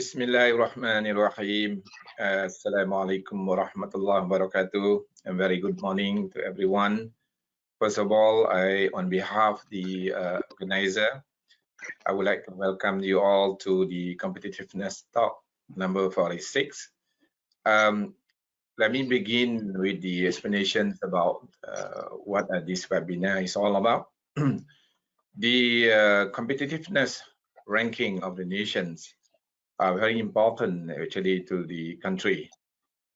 Bismillahirrahmanirrahim. Assalamualaikum warahmatullahi wabarakatuh. And very good morning to everyone. First of all, on behalf of the organizer, I would like to welcome you all to the Competitiveness Talk number 46. Let me begin with the explanations about what this webinar is all about. The competitiveness ranking of the nations are very important actually to the country,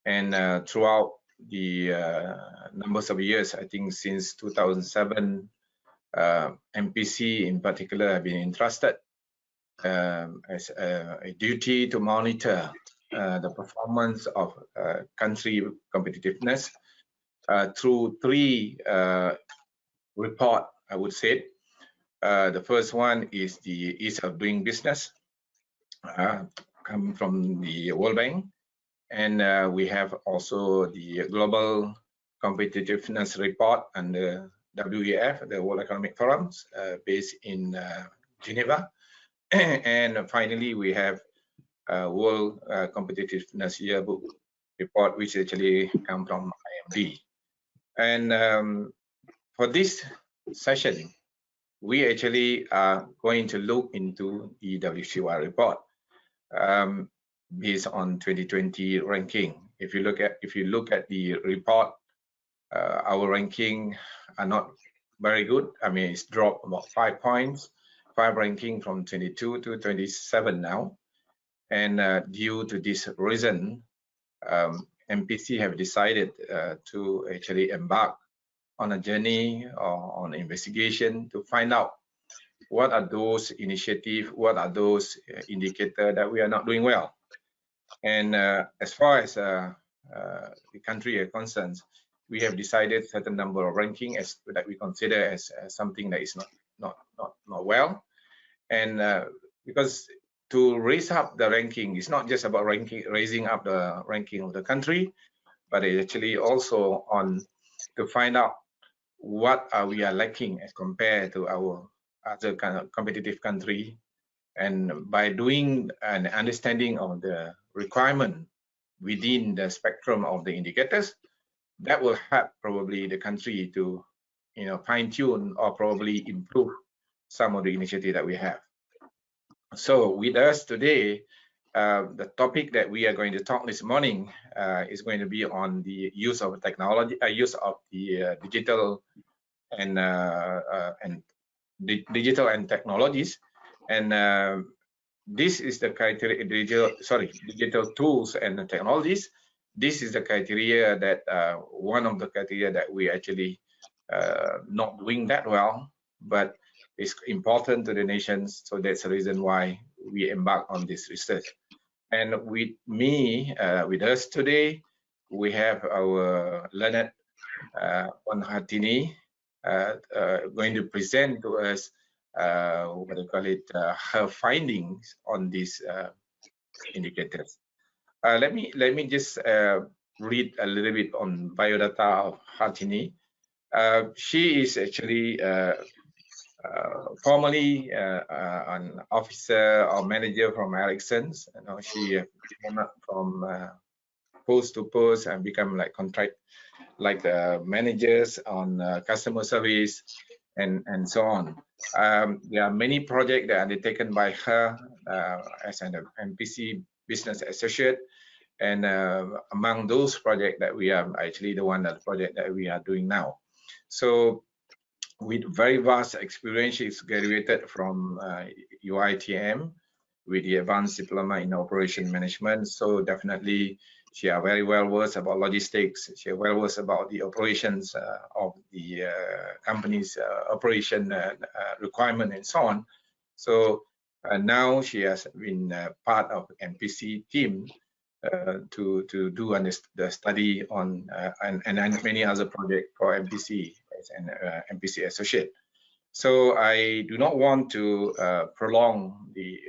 and throughout the numbers of years, I think since 2007, MPC in particular have been entrusted as a duty to monitor the performance of country competitiveness through three reports, I would say. The first one is the ease of doing business, come from the World Bank, and we have also the Global Competitiveness Report under WEF, the World Economic Forums, based in Geneva. And finally, we have World Competitiveness Yearbook Report, which actually come from IMD. And for this session, we actually are going to look into the WCY report based on 2020 ranking. If you look at the report, our ranking are not very good. I mean, it's dropped about 5 points, 5 ranking from 22 to 27 now. And due to this reason, MPC have decided to actually embark on a journey or on investigation to find out what are those initiatives, what are those indicators that we are not doing well. And as far as the country is concerned, we have decided certain number of ranking that we consider as something that is not well. And because to raise up the ranking is not just about raising up the ranking of the country, but it's actually also on to find out what we are lacking as compared to our other kind of competitive country. And by doing an understanding of the requirement within the spectrum of the indicators, that will help probably the country to, fine tune or probably improve some of the initiatives that we have. So with us today, the topic that we are going to talk this morning is going to be on the use of technology, use of the digital and digital and technologies. And this is the criteria, digital tools and technologies. This is the criteria that one of the criteria that we actually not doing that well, but it's important to the nations. So that's the reason why we embark on this research. And with me, with us today, we have our learned Hartini going to present to us what do you call it, her findings on these indicators. Let me just read a little bit on biodata of Hartini. She is actually formerly an officer or manager from Ericsson's. She came up from post to post and become like contract, like the managers on customer service and so on. There are many projects that are undertaken by her as an MPC Business Associate, and among those projects that we are actually the project that we are doing now. So with very vast experience, she's graduated from UITM with the Advanced Diploma in Operation Management. So definitely she are very well versed about logistics. She are well versed about the operations of the company's operation requirement and so on. So now she has been part of MPC team to do the study on and many other projects for MPC as an MPC Associate. So I do not want to prolong the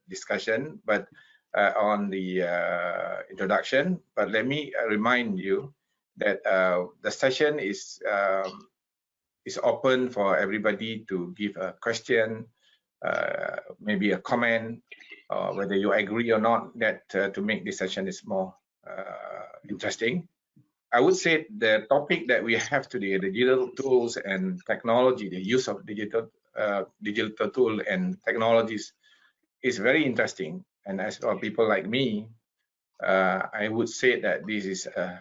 discussion, but on the introduction. But let me remind you that the session is open for everybody to give a question maybe a comment, whether you agree or not, that to make this session is more interesting. I would say the topic that we have today, the digital tools and technology, the use of digital tool and technologies, is very interesting. And as for people like me, I would say that this is an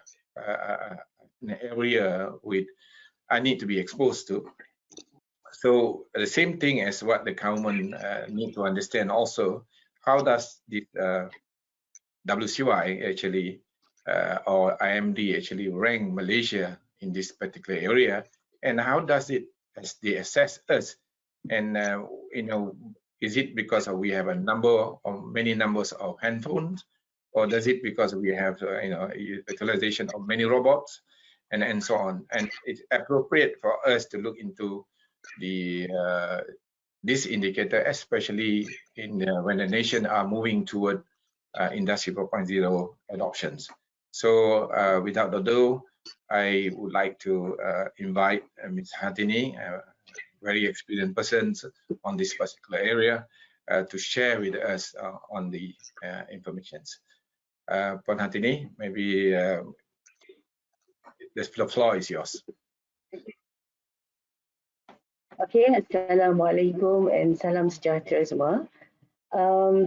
area I need to be exposed to. So the same thing as what the government need to understand also, how does the WCY actually or IMD actually rank Malaysia in this particular area, and how does it as they assess us? And is it because we have a number or many numbers of handphones, or does it because we have utilization of many robots and so on? And it's appropriate for us to look into the this indicator, especially in when the nation are moving toward Industry 4.0 adoptions. So without ado, I would like to invite Ms. Hartini, a very experienced person on this particular area, to share with us on the informations. Puan Hartini, maybe the floor is yours. Okay, Assalamualaikum and salam sejahtera semua.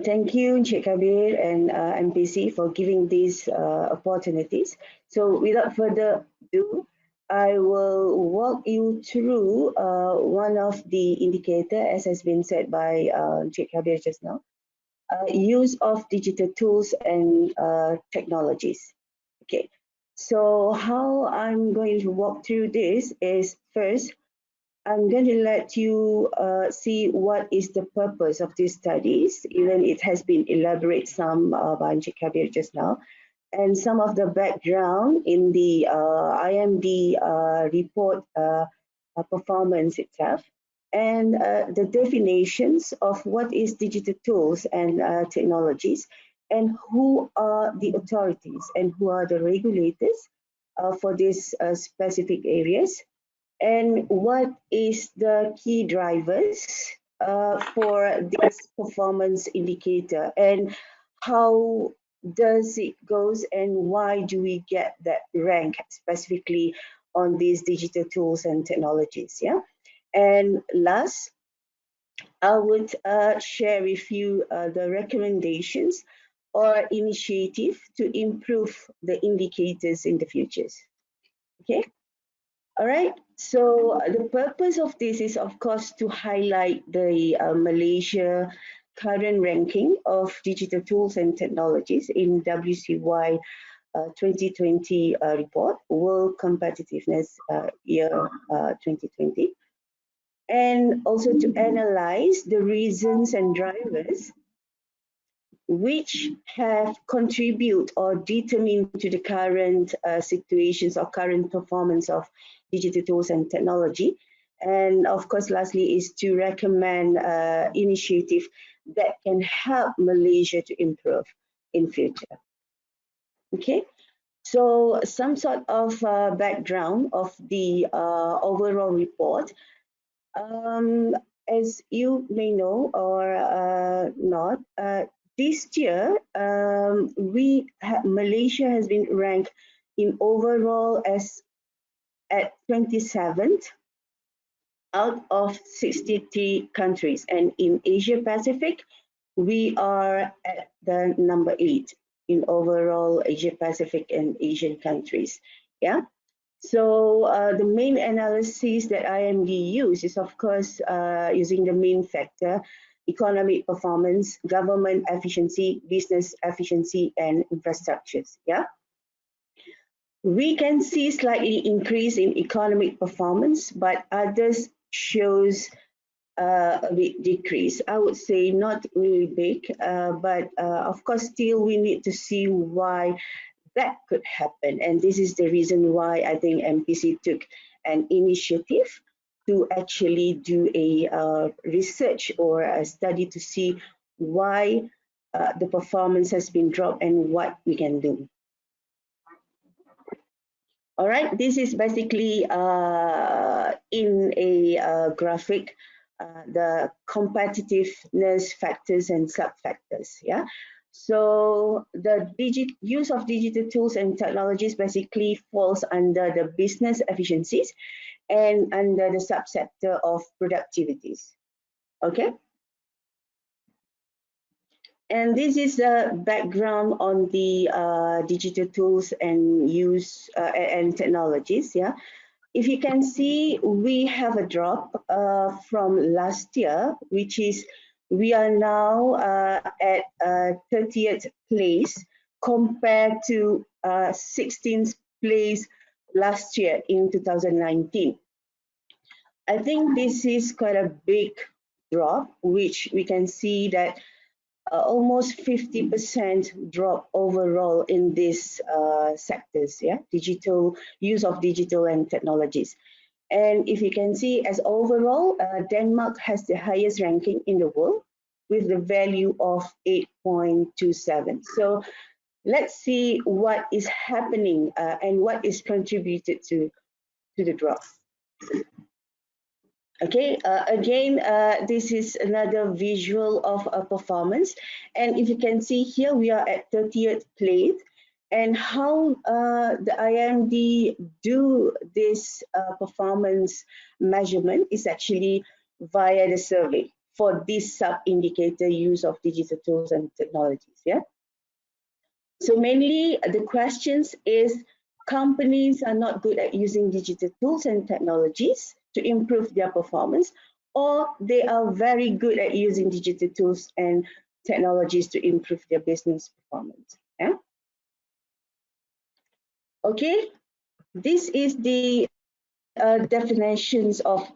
Thank you, Encik Kabir and MPC for giving these opportunities. So without further ado, I will walk you through one of the indicator, as has been said by Encik Kabir just now, use of digital tools and technologies. Okay, so how I'm going to walk through this is first, I'm going to let you see what is the purpose of these studies, even it has been elaborated some by Encik Kabir just now, and some of the background in the IMD report performance itself, and the definitions of what is digital tools and technologies, and who are the authorities and who are the regulators for these specific areas, and what is the key drivers for this performance indicator, and how does it goes, and why do we get that rank specifically on these digital tools and technologies. Yeah, and last, I would share with you the recommendations or initiative to improve the indicators in the futures. Okay. All right, so the purpose of this is, of course, to highlight the Malaysia current ranking of digital tools and technologies in WCY 2020 report, World Competitiveness Year 2020, and also to analyze the reasons and drivers which have contributed or determined to the current situations or current performance of digital tools and technology. And of course, lastly, is to recommend initiative that can help Malaysia to improve in future. Okay, so some sort of background of the overall report. As you may know or not, this year, Malaysia has been ranked in overall as at 27th out of 63 countries, and in Asia Pacific, we are at the number 8 in overall Asia Pacific and Asian countries. Yeah. So the main analysis that IMD use is, of course, using the main factor: economic performance, government efficiency, business efficiency, and infrastructures. Yeah, we can see slightly increase in economic performance, but others shows a bit decrease. I would say not really big, but of course, still we need to see why that could happen. And this is the reason why I think MPC took an initiative to actually do a research or a study to see why the performance has been dropped and what we can do. All right, this is basically in a graphic the competitiveness factors and sub-factors. Yeah. So the use of digital tools and technologies basically falls under the business efficiencies and under the subsector of productivities. Okay. And this is the background on the digital tools and use and technologies. Yeah. If you can see, we have a drop from last year, which is we are now at 30th place compared to 16th place last year in 2019. I think this is quite a big drop, which we can see that almost 50% drop overall in these sectors, yeah, use of digital and technologies. And if you can see, as overall, Denmark has the highest ranking in the world with the value of 8.27. So let's see what is happening and what is contributed to the drop. Okay, again, this is another visual of a performance. And if you can see here, we are at 30th place. And how the IMD do this performance measurement is actually via the survey for this sub-indicator use of digital tools and technologies. Yeah. So mainly the questions is companies are not good at using digital tools and technologies to improve their performance, or they are very good at using digital tools and technologies to improve their business performance. Yeah? Okay, this is the definitions of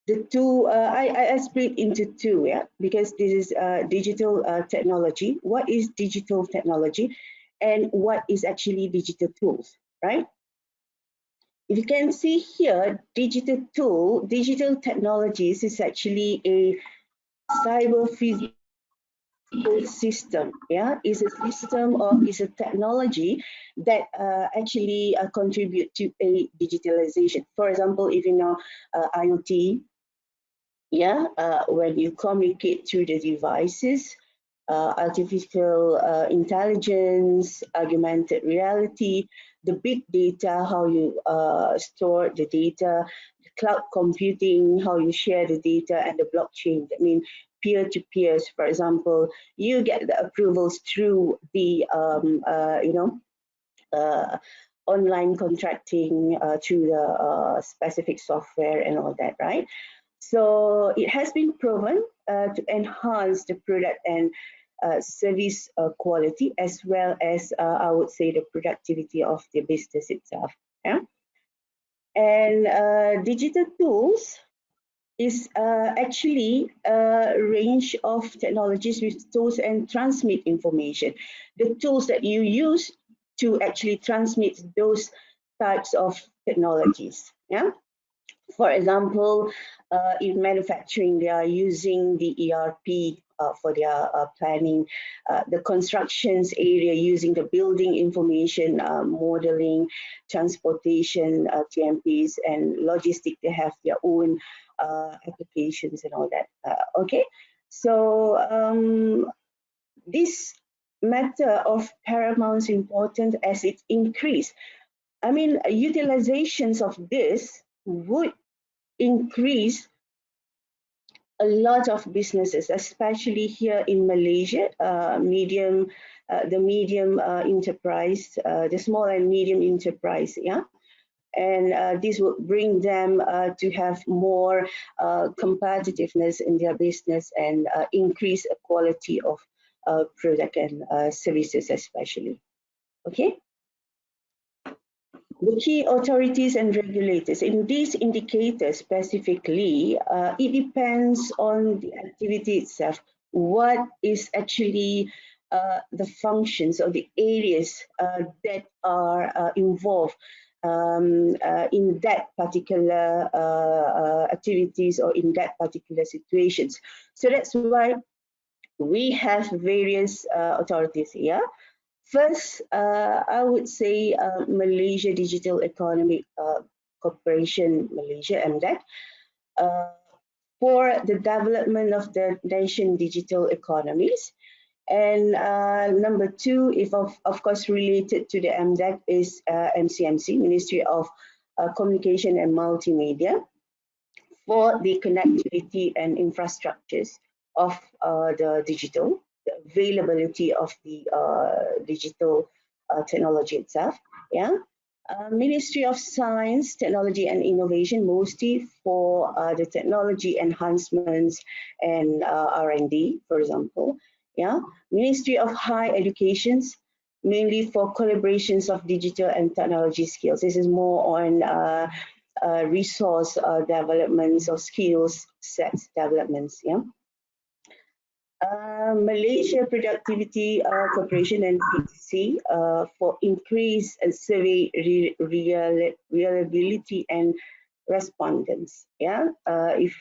the two. I split into two, yeah, because this is digital technology. What is digital technology, and what is actually digital tools, right? If you can see here, digital technologies is actually a cyber physical system. Yeah, is a system or is a technology that actually contribute to a digitalization. For example, if you know IoT, yeah, when you communicate through the devices, artificial intelligence, augmented reality, the big data, how you store the data, the cloud computing, how you share the data, and the blockchain. I mean, peer-to-peers, for example, you get the approvals through the, online contracting through the specific software and all that, right? So it has been proven to enhance the product and service quality, as well as I would say the productivity of the business itself. Yeah? And digital tools is actually a range of technologies which stores and transmit information. The tools that you use to actually transmit those types of technologies. Yeah. For example, in manufacturing, they are using the ERP for their planning, the constructions area using the building information modeling, transportation, TMPs, and logistics, they have their own applications and all that. Okay, so this matter of paramount importance as it increase. I mean, utilizations of this would increase a lot of businesses, especially here in Malaysia, the medium enterprise, the small and medium enterprise, yeah. And this will bring them to have more competitiveness in their business and increase the quality of product and services especially. Okay. The key authorities and regulators. In these indicators specifically, it depends on the activity itself. What is actually the functions or the areas that are involved in that particular activities or in that particular situations. So that's why we have various authorities here. First, I would say Malaysia Digital Economic Corporation, Malaysia, MDEC. for the development of the nation digital economies. And number two, if of course related to the MDEC, is MCMC, Ministry of Communication and Multimedia, for the connectivity and infrastructures of the digital, the availability of the digital technology itself. Yeah. Ministry of Science, Technology and Innovation, mostly for the technology enhancements and R&D, for example. Yeah. Ministry of Higher Education, mainly for collaborations of digital and technology skills. This is more on resource developments or skills sets developments. Yeah. Malaysia Productivity Corporation and PTC for increased survey reliability and respondents. Yeah, if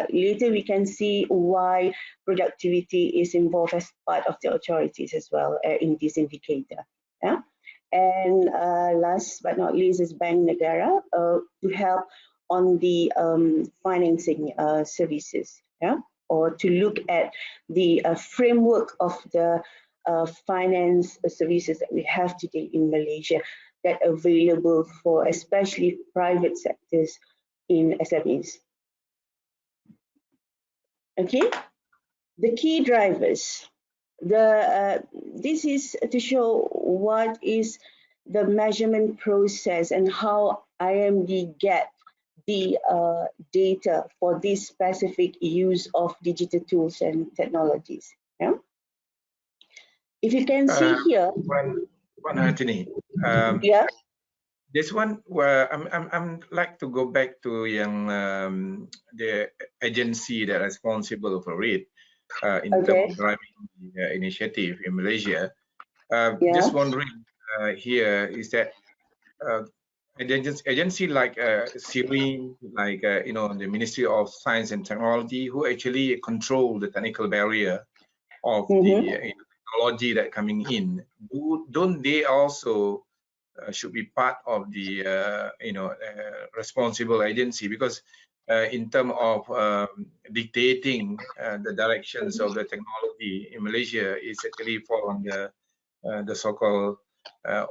later we can see why productivity is involved as part of the authorities as well in this indicator. Yeah, and last but not least is Bank Negara to help on the financing services. Yeah, or to look at the framework of the finance services that we have today in Malaysia that are available for especially private sectors in SMEs. Okay, the key drivers. This is to show what is the measurement process and how IMD get the data for this specific use of digital tools and technologies. Yeah. If you can see here, Hartini, yeah. This one where I'm like to go back to the agency that is responsible for it in terms of driving the initiative in Malaysia. Just wondering here is that agency like SIRI, like the Ministry of Science and Technology, who actually control the technical barrier of the technology that coming in. Don't they also should be part of the responsible agency, because in terms of dictating the directions of the technology in Malaysia is actually fall on the so-called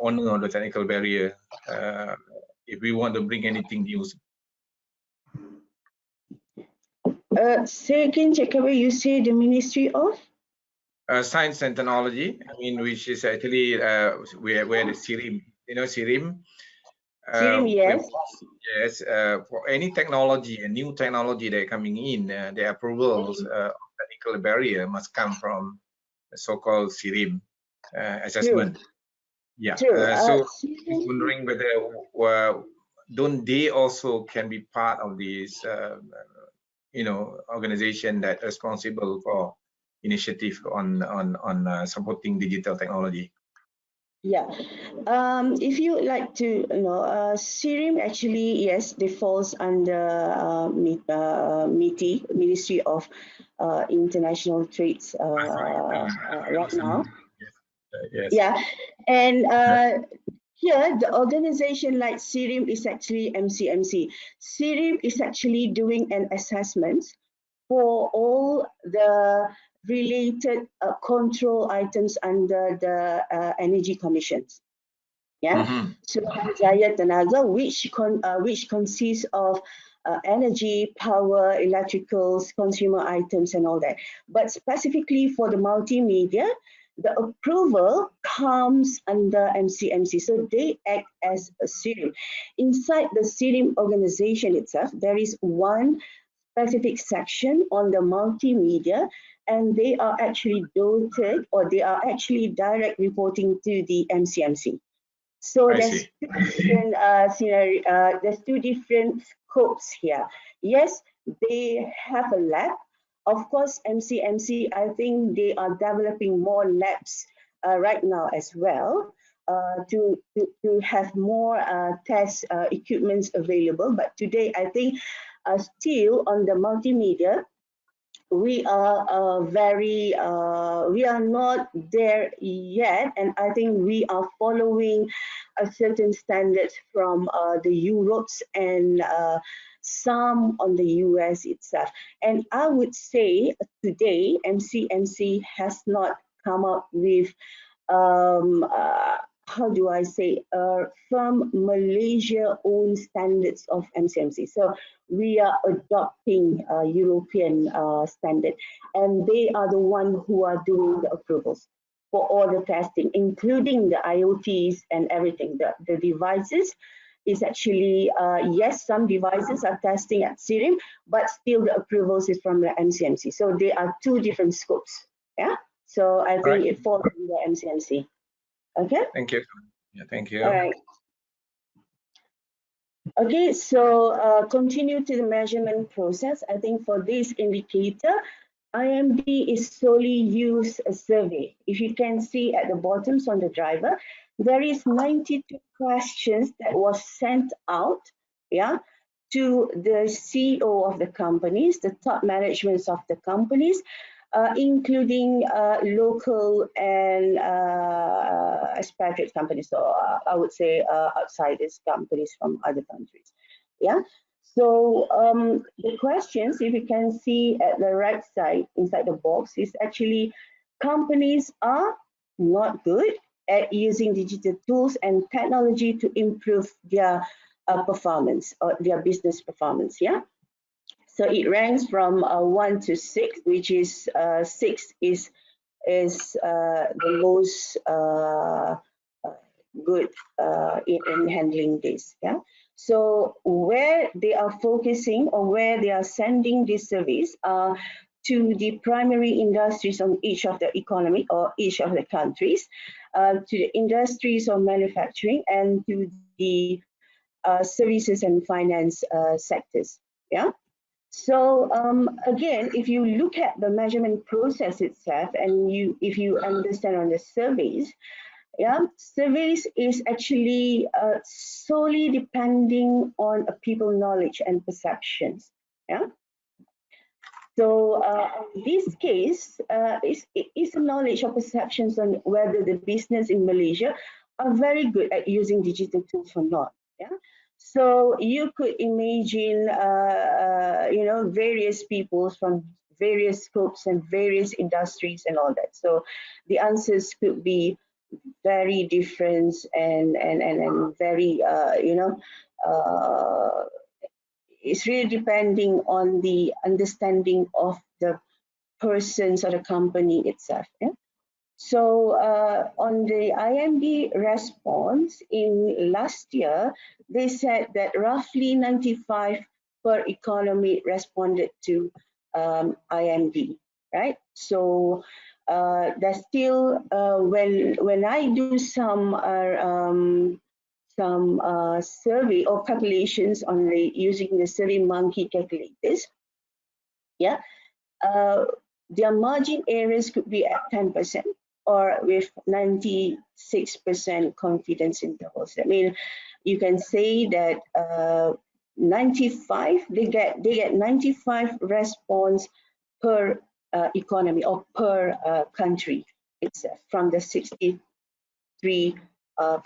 owner of the technical barrier if we want to bring anything new. Say again, Cakawe, you say the Ministry of Science and Technology, I mean, which is actually where the SIRIM, SIRIM. SIRIM, yes. Yes, for any technology, a new technology that coming in, the approvals of technical barrier must come from the so-called SIRIM assessment. True. Yeah. So I'm wondering whether don't they also can be part of this, organization that responsible for initiative on supporting digital technology? Yeah, if you like to SIRIM actually, yes, they falls under MITI, Ministry of International Trades right now. Yes. Yeah, and here the organization like SIRIM is actually MCMC. SIRIM is actually doing an assessment for all the related control items under the energy commissions. Yeah, so Jaya Tenaga, which consists of energy, power, electricals, consumer items, and all that. But specifically for the multimedia, the approval comes under MCMC, so they act as a SIRIM. Inside the SIRIM organization itself, there is one specific section on the multimedia, and they are actually dotted, or they are actually direct reporting to the MCMC. So there's two different scopes here. Yes, they have a lab. Of course, MCMC, I think they are developing more labs right now as well to have more test equipments available. But today, I think still on the multimedia, we are we are not there yet, and I think we are following a certain standards from the Europes and some on the US itself. And I would say today, MCMC has not come up with how do I say, from Malaysia own standards of MCMC. So we are adopting European standard, and they are the one who are doing the approvals for all the testing, including the IoTs and everything. The devices is actually, yes, some devices are testing at CIRIM, but still the approvals is from the MCMC. So they are two different scopes. Yeah. So I think it falls in the MCMC. Okay. Thank you. Yeah, thank you. All right. Okay, so continue to the measurement process. I think for this indicator, IMD is solely use a survey. If you can see at the bottom on the driver, there is 92 questions that was sent out, yeah, to the CEO of the companies, the top managements of the companies, including local and expatriate companies, so I would say outsiders companies from other countries. Yeah. So the questions, if you can see at the right side inside the box, is actually companies are not good at using digital tools and technology to improve their performance or their business performance. Yeah. So it ranks from 1 to 6, which is 6 is the most good in handling this. Yeah. So where they are focusing or where they are sending this service to the primary industries on each of the economy or each of the countries, to the industries of manufacturing and to the services and finance sectors. Yeah. So again, if you look at the measurement process itself, and if you understand on the surveys, yeah, surveys is actually solely depending on people knowledge and perceptions. Yeah. So in this case, it's a knowledge or perceptions on whether the business in Malaysia are very good at using digital tools or not. Yeah. So you could imagine, various people from various scopes and various industries and all that. So the answers could be very different and very, it's really depending on the understanding of the persons or the company itself. Yeah? So on the IMD response in last year, they said that roughly 95 per economy responded to IMD, right? So there's still when I do some survey or calculations on the using the SurveyMonkey calculators, yeah, their margin errors could be at 10%. Or with 96% confidence intervals. I mean, you can say that 95, they get 95 response per economy or per country. It's from the 63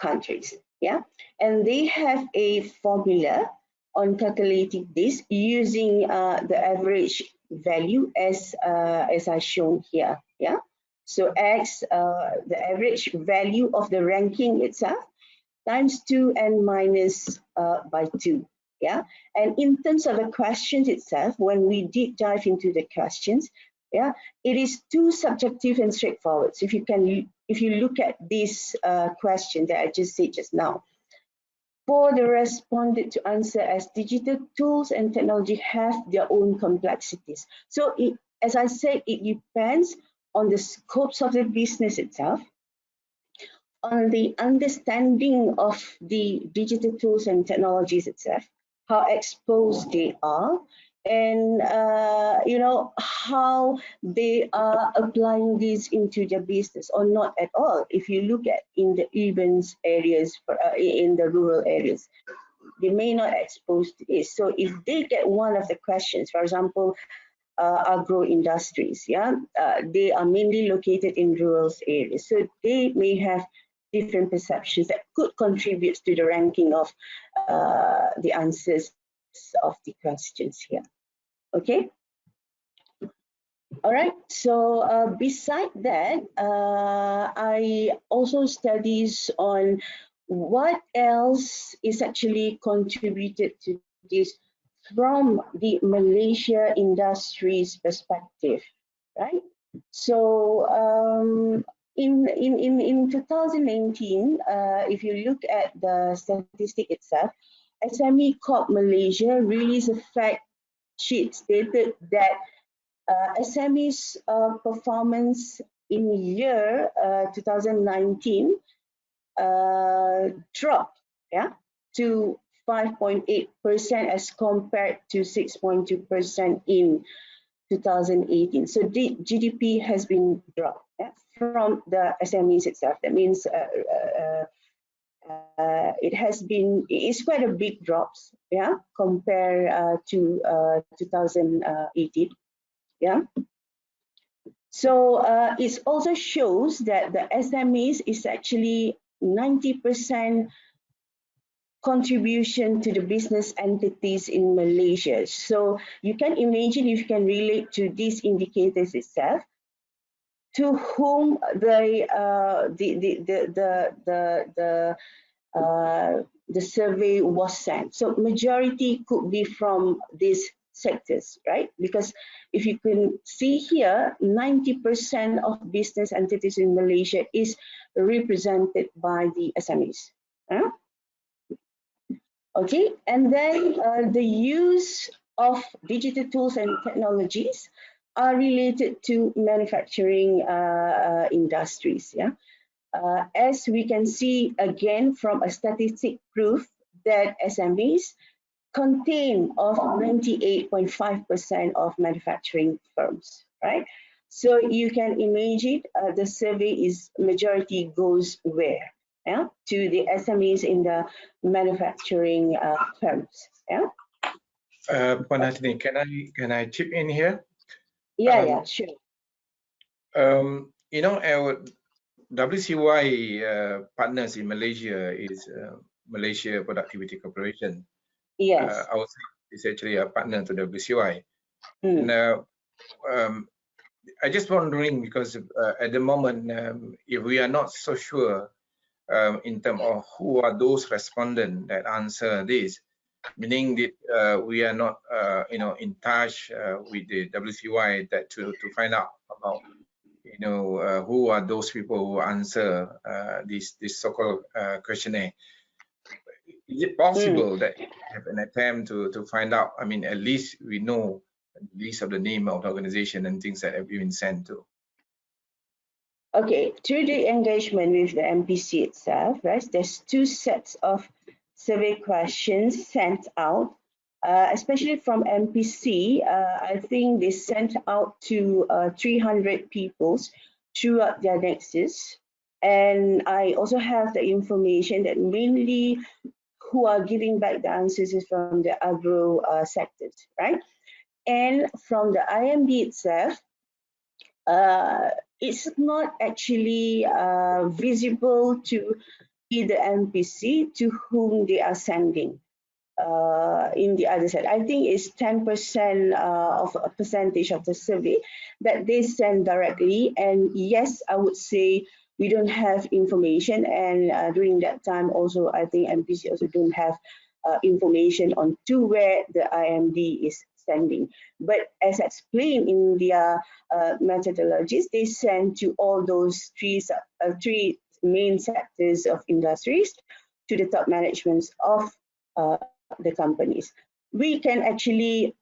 countries. Yeah, and they have a formula on calculating this using the average value as I shown here. Yeah. So X, the average value of the ranking itself, times 2 and minus by 2. Yeah. And in terms of the questions itself, when we deep dive into the questions, yeah, it is too subjective and straightforward. So if you look at this question that I just said just now, for the respondent to answer as digital tools and technology have their own complexities. So as I said, it depends on the scopes of the business itself, on the understanding of the digital tools and technologies itself, how exposed they are, and how they are applying these into their business or not at all. If you look at in the urban areas, in the rural areas, they may not expose to this. So if they get one of the questions, for example, agro industries, yeah, they are mainly located in rural areas, so they may have different perceptions that could contribute to the ranking of the answers of the questions here. Okay. All right. So beside that, I also studies on what else is actually contributed to this from the Malaysia industry's perspective, right? So in 2019, if you look at the statistic itself, SME Corp Malaysia released a fact sheet stated that SME's performance in year 2019 dropped, to 5.8% as compared to 6.2% in 2018. So the GDP has been dropped from the SMEs itself. That means it's quite a big drops, compared to 2018. So it also shows that the SMEs is actually 90% contribution to the business entities in Malaysia. So you can imagine, if you can relate to these indicators itself, to whom the survey was sent. So majority could be from these sectors, right? Because if you can see here, 90% of business entities in Malaysia is represented by the SMEs. Okay, and then the use of digital tools and technologies are related to manufacturing industries. As we can see again from a statistic proof that SMEs contain of 98.5% of manufacturing firms, right? So you can imagine the survey is majority goes where? To the SMEs in the manufacturing firms. Puan Hartini, can I chip in here? Yeah, sure. You know, our WCY partners in Malaysia is Malaysia Productivity Corporation. Yes. I would say it's actually a partner to WCY. Now, I just wondering, because at the moment, if we are not so sure in terms of who are those respondents that answer this, meaning that we are not, in touch with the WCY that to find out about, who are those people who answer this so-called questionnaire. Is it possible that you have an attempt to find out? I mean, at least we know at least of the name of the organization and things that have been sent to. Okay, through the engagement with the MPC itself, right? There's two sets of survey questions sent out, especially from MPC. I think they sent out to 300 people throughout their nexus. And I also have the information that mainly who are giving back the answers is from the agro sectors, right? And from the IMD itself, it's not actually visible to the MPC to whom they are sending. In the other side, I think it's 10% of a percentage of the survey that they send directly. And yes, I would say we don't have information. And during that time, also, I think MPC also don't have information on to where the IMD is sending. But as explained in their methodologies, they send to all those three main sectors of industries to the top managements of the companies. We can actually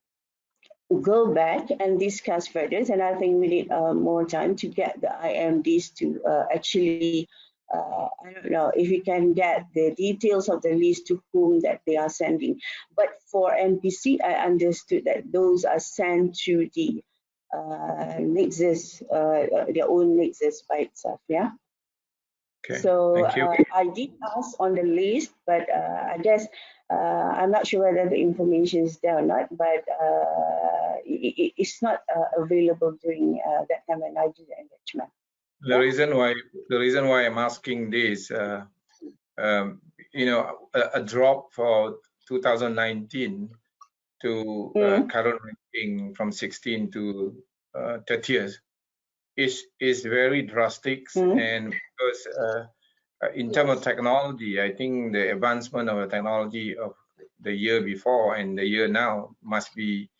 go back and discuss further, and I think we need more time to get the IMDs to actually, I don't know if we can get the details of the list to whom that they are sending. But for MPC, I understood that those are sent to the nexus, their own nexus by itself. Yeah. Okay. So Thank you. I did ask on the list, but I guess I'm not sure whether the information is there or not, but it's not available during that time when I did the engagement. The reason why I'm asking this, a drop for 2019 to current ranking from 16 to 30th is very drastic. And because in terms of technology, I think the advancement of the technology of the year before and the year now must be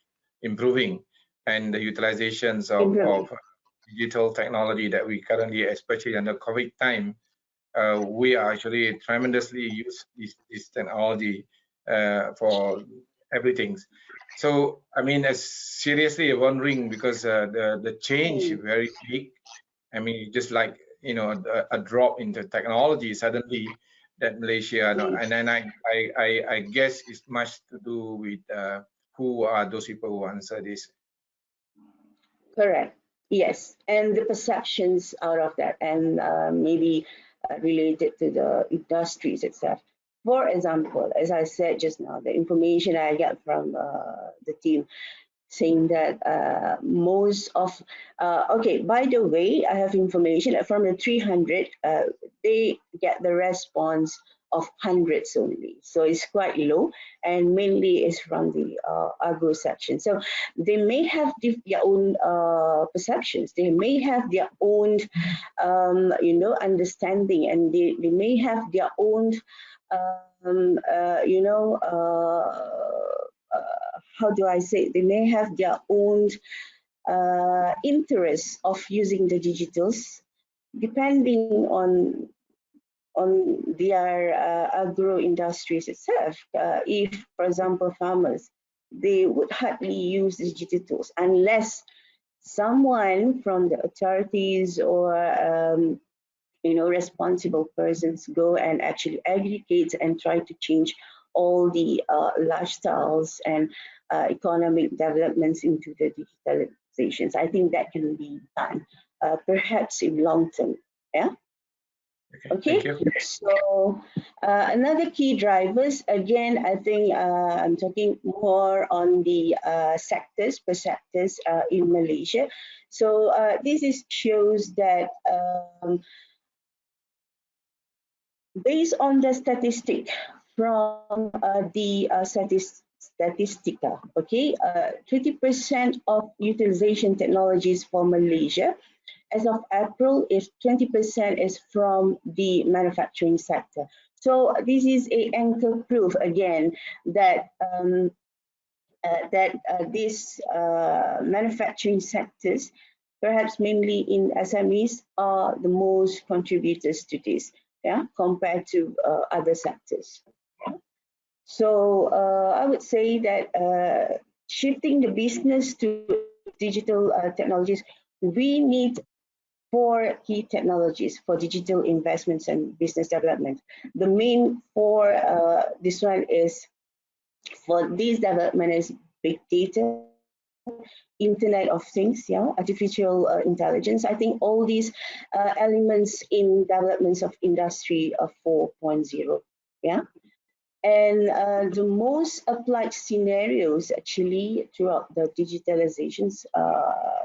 improving, and the utilizations of digital technology that we currently, especially under COVID time, we are actually tremendously use this technology for everything. So I mean, seriously wondering, because the change is very big. I mean, just like, you know, a drop into technology suddenly that Malaysia, and then I guess it's much to do with who are those people who answer this. Correct. Yes, and the perceptions out of that, and maybe related to the industries itself. For example, as I said just now, the information I get from the team saying that most of, okay, by the way, I have information that from the 300, they get the response of hundreds only. So it's quite low, and mainly is from the agro section. So they may have their own perceptions. They may have their own, you know, understanding, and they may have their own, you know, how do I say? They may have their own interests of using the digitals, depending on their agro industries itself. If, for example, farmers, they would hardly use digitals unless someone from the authorities or you know, responsible persons go and actually aggregate and try to change all the lifestyles and economic developments into the digitalizations. I think that can be done, perhaps in long term. Yeah. Okay. So another key drivers, again, I think I'm talking more on the sectors per sectors in Malaysia. So this shows that based on the statistic from the Statistica, okay, 20% of utilization technologies for Malaysia as of April is 20% is from the manufacturing sector. So this is a anchor proof again that these manufacturing sectors, perhaps mainly in SMEs, are the most contributors to this, yeah, compared to other sectors. Yeah. So I would say that shifting the business to digital technologies, we need 4 key technologies for digital investments and business development. The main 4, this one is for this development is big data, Internet of Things, yeah, artificial intelligence. I think all these elements in developments of industry of 4.0, yeah. And the most applied scenarios actually throughout the digitalizations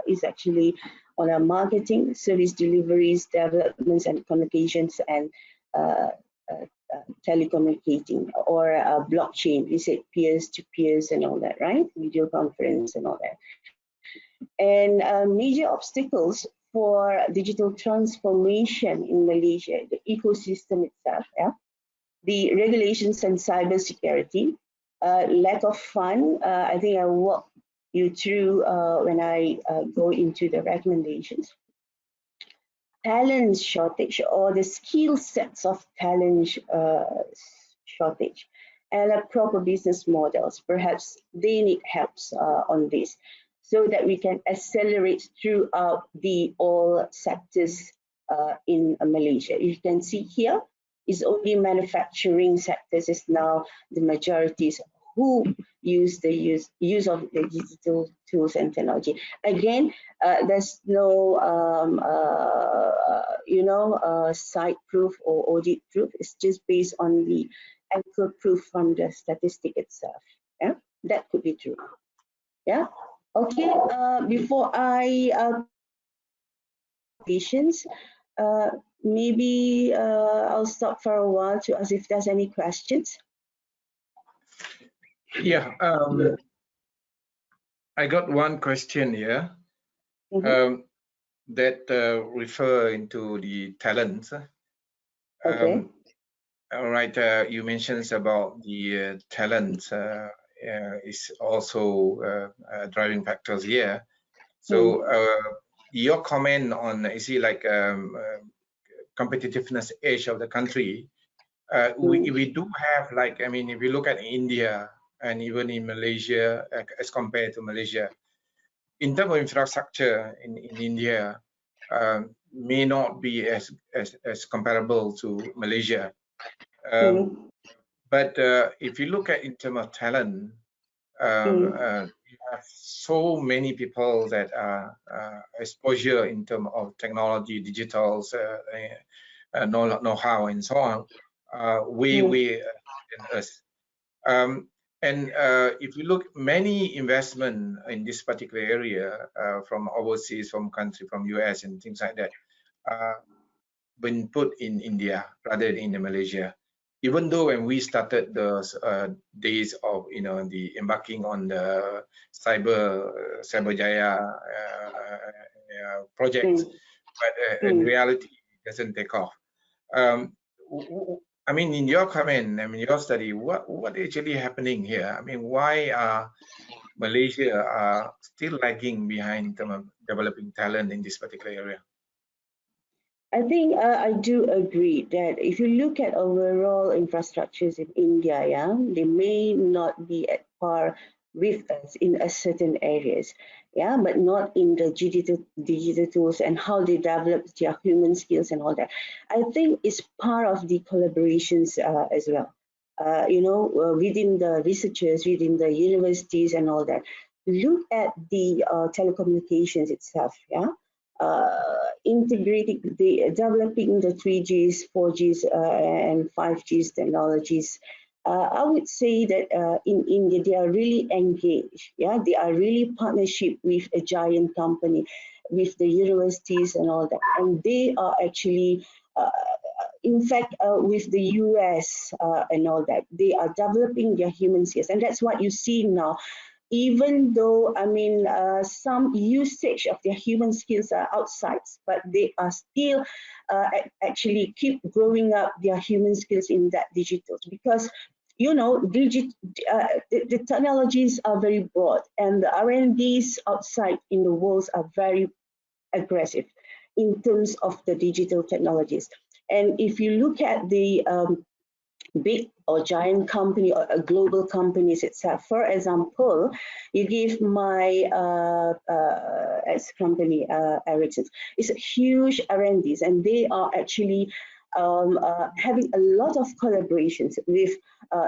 is actually on our marketing, service deliveries, developments and communications, and telecommunicating or blockchain. We say peers to peers and all that, right? Video conference and all that. And major obstacles for digital transformation in Malaysia, the ecosystem itself, yeah, the regulations and cybersecurity, lack of fund. I think I walk you through when I go into the recommendations. Talent shortage or the skill sets of talent shortage, and proper business models. Perhaps they need helps on this, so that we can accelerate throughout the all sectors in Malaysia. You can see here is only manufacturing sectors is now the majorities who use the use of the digital tools and technology. Again, there's no you know, site proof or audit proof. It's just based on the anchor proof from the statistic itself. Yeah, that could be true. Yeah. Okay. Before I patients, maybe I'll stop for a while to ask if there's any questions. Yeah. I got one question here that refer into the talents. Okay. All right, you mentioned about the talent is also driving factors here. So your comment on, is it like competitiveness edge of the country? We do have, like, I mean, if you look at India and even in Malaysia, as compared to Malaysia, in terms of infrastructure in India, may not be as comparable to Malaysia. But if you look at in terms of talent, you have so many people that are exposure in terms of technology, digitals, know-how, and so on. We and us. And if you look, many investment in this particular area from overseas, from country, from US and things like that, been put in India rather than in Malaysia. Even though when we started those days of the embarking on the cyber jaya projects, but in reality it doesn't take off. I mean, in your comment, I mean, your study, what actually happening here? I mean, why are Malaysia still lagging behind in terms of developing talent in this particular area? I think I do agree that if you look at overall infrastructures in India, yeah, they may not be at par with us in a certain areas, yeah, but not in the digital tools and how they develop their human skills and all that. I think it's part of the collaborations as well. Within the researchers, within the universities and all that. Look at the telecommunications itself, yeah. Integrating developing the 3Gs, 4Gs, and 5Gs technologies. I would say that in India they are really engaged. Yeah, they are really partnership with a giant company, with the universities and all that, and they are actually. In fact, with the US and all that, they are developing their human skills, and that's what you see now. Even though, I mean, some usage of their human skills are outside, but they are still actually keep growing up their human skills in that digital, because the technologies are very broad, and the R&Ds outside in the world are very aggressive in terms of the digital technologies. And if you look at the big or giant company or global companies itself, for example, you give my ex-company, Ericsson, it's a huge R&Ds, and they are actually having a lot of collaborations with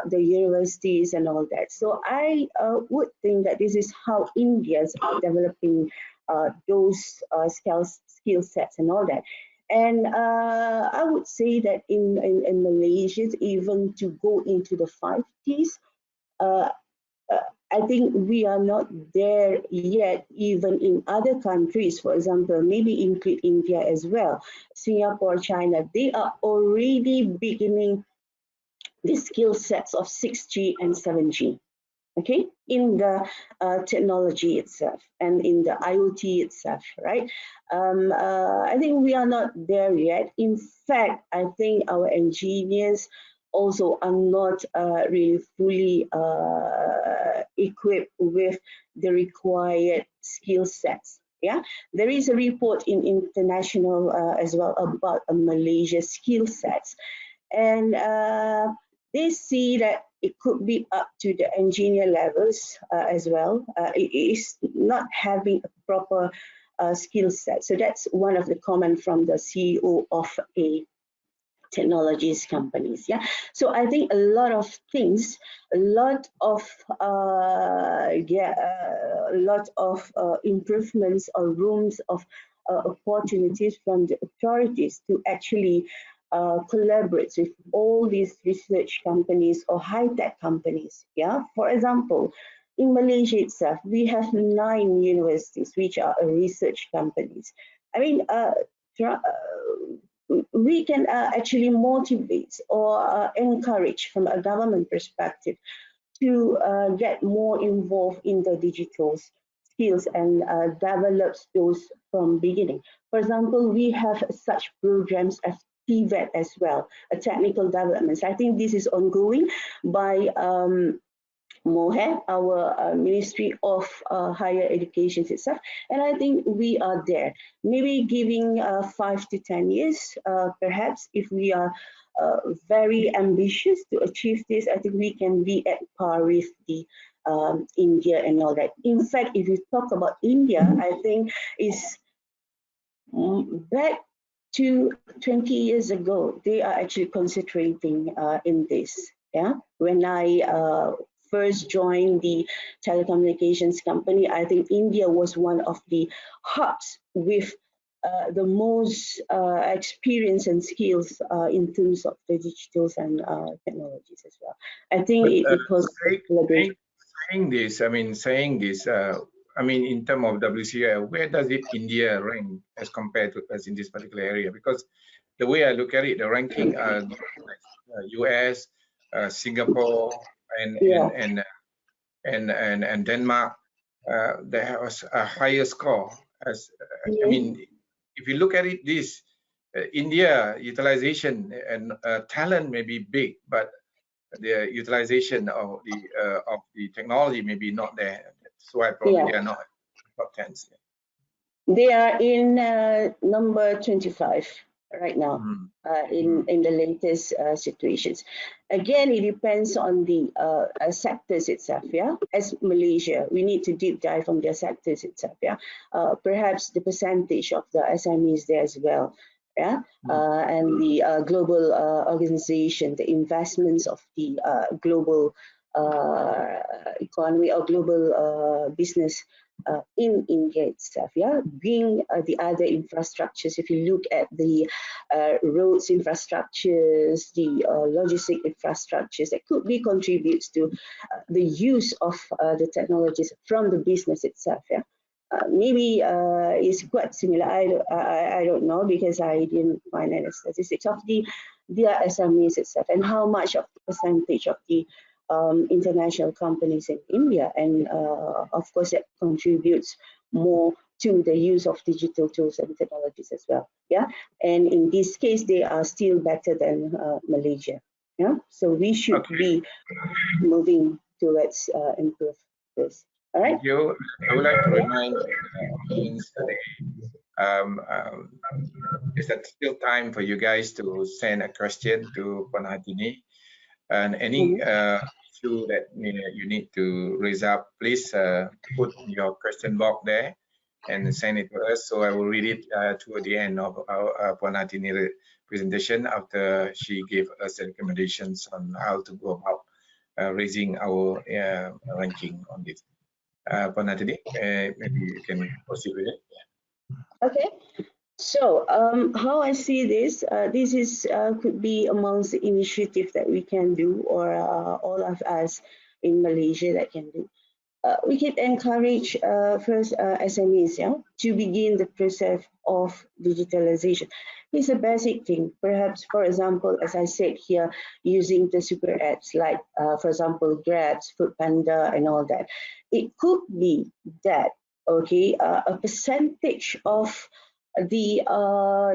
the universities and all that. So I would think that this is how Indians are developing those skill sets and all that. And I would say that in Malaysia, even to go into the 5Gs, I think we are not there yet, even in other countries. For example, maybe include India as well, Singapore, China, they are already beginning the skill sets of 6G and 7G. Okay, in the technology itself and in the IoT itself, right? I think we are not there yet. In fact, I think our engineers also are not really fully equipped with the required skill sets. Yeah, there is a report in international as well about Malaysia skill sets, and they see that it could be up to the engineer levels as well. It is not having a proper skill set. So that's one of the comment from the CEO of a technologies companies. Yeah. So I think a lot of things, a lot of improvements or rooms of opportunities from the authorities to actually collaborate with all these research companies or high-tech companies. Yeah, for example, in Malaysia itself, we have 9 universities which are research companies. I mean, we can actually motivate or encourage from a government perspective to get more involved in the digitals, skills and develops those from beginning. For example, we have such programs as TVET as well, a technical development. I think this is ongoing by MOHE, our Ministry of Higher Education itself, and I think we are there. Maybe giving 5 to 10 years, perhaps, if we are very ambitious to achieve this, I think we can be at par with the India and all that. In fact, if you talk about India, I think is back to 20 years ago, they are actually concentrating in this. Yeah, when I first joined the telecommunications company, I think India was one of the hubs with the most experience and skills in terms of the digitals and technologies as well. I think But it was saying this, I mean, in terms of WCI, where does India rank as compared to us in this particular area? Because the way I look at it, the ranking are US, Singapore, and Denmark. There was a higher score. I mean, if you look at it, this India utilization and talent may be big, but the utilization of the technology may be not there. That's why probably they are not top 10s. They are in number 25 right now in the latest situations. Again, it depends on the sectors itself. Yeah, as Malaysia, we need to deep dive on their sectors itself. Yeah, perhaps the percentage of the SMEs there as well. Yeah, and the global organization, the investments of the global economy or global business in India itself. Yeah, being the other infrastructures, if you look at the roads infrastructures, the logistic infrastructures, that could be contributes to the use of the technologies from the business itself. Yeah. Maybe it's quite similar. I don't know, because I didn't find any statistics of their SMEs itself and how much of the percentage of the international companies in India, and of course that contributes more to the use of digital tools and technologies as well. Yeah, and in this case they are still better than Malaysia. Yeah, so we should be moving towards improve this. All right. Thank you. I would like to remind audience is that still time for you guys to send a question to Puan Hartini, and any issue that you need to raise up, please put your question box there and send it to us. So I will read it toward the end of our Puan Hartini presentation after she gave us recommendations on how to go about raising our ranking on this. Puan Hartini, maybe you can proceed with it. Yeah. Okay. So how I see this, this is could be amongst the initiatives that we can do, or all of us in Malaysia that can do. We can encourage first SMEs, yeah, to begin the process of digitalization. It's a basic thing. Perhaps, for example, as I said here, using the super apps like, for example, Grabs, Foodpanda, and all that. It could be that, okay, a percentage of the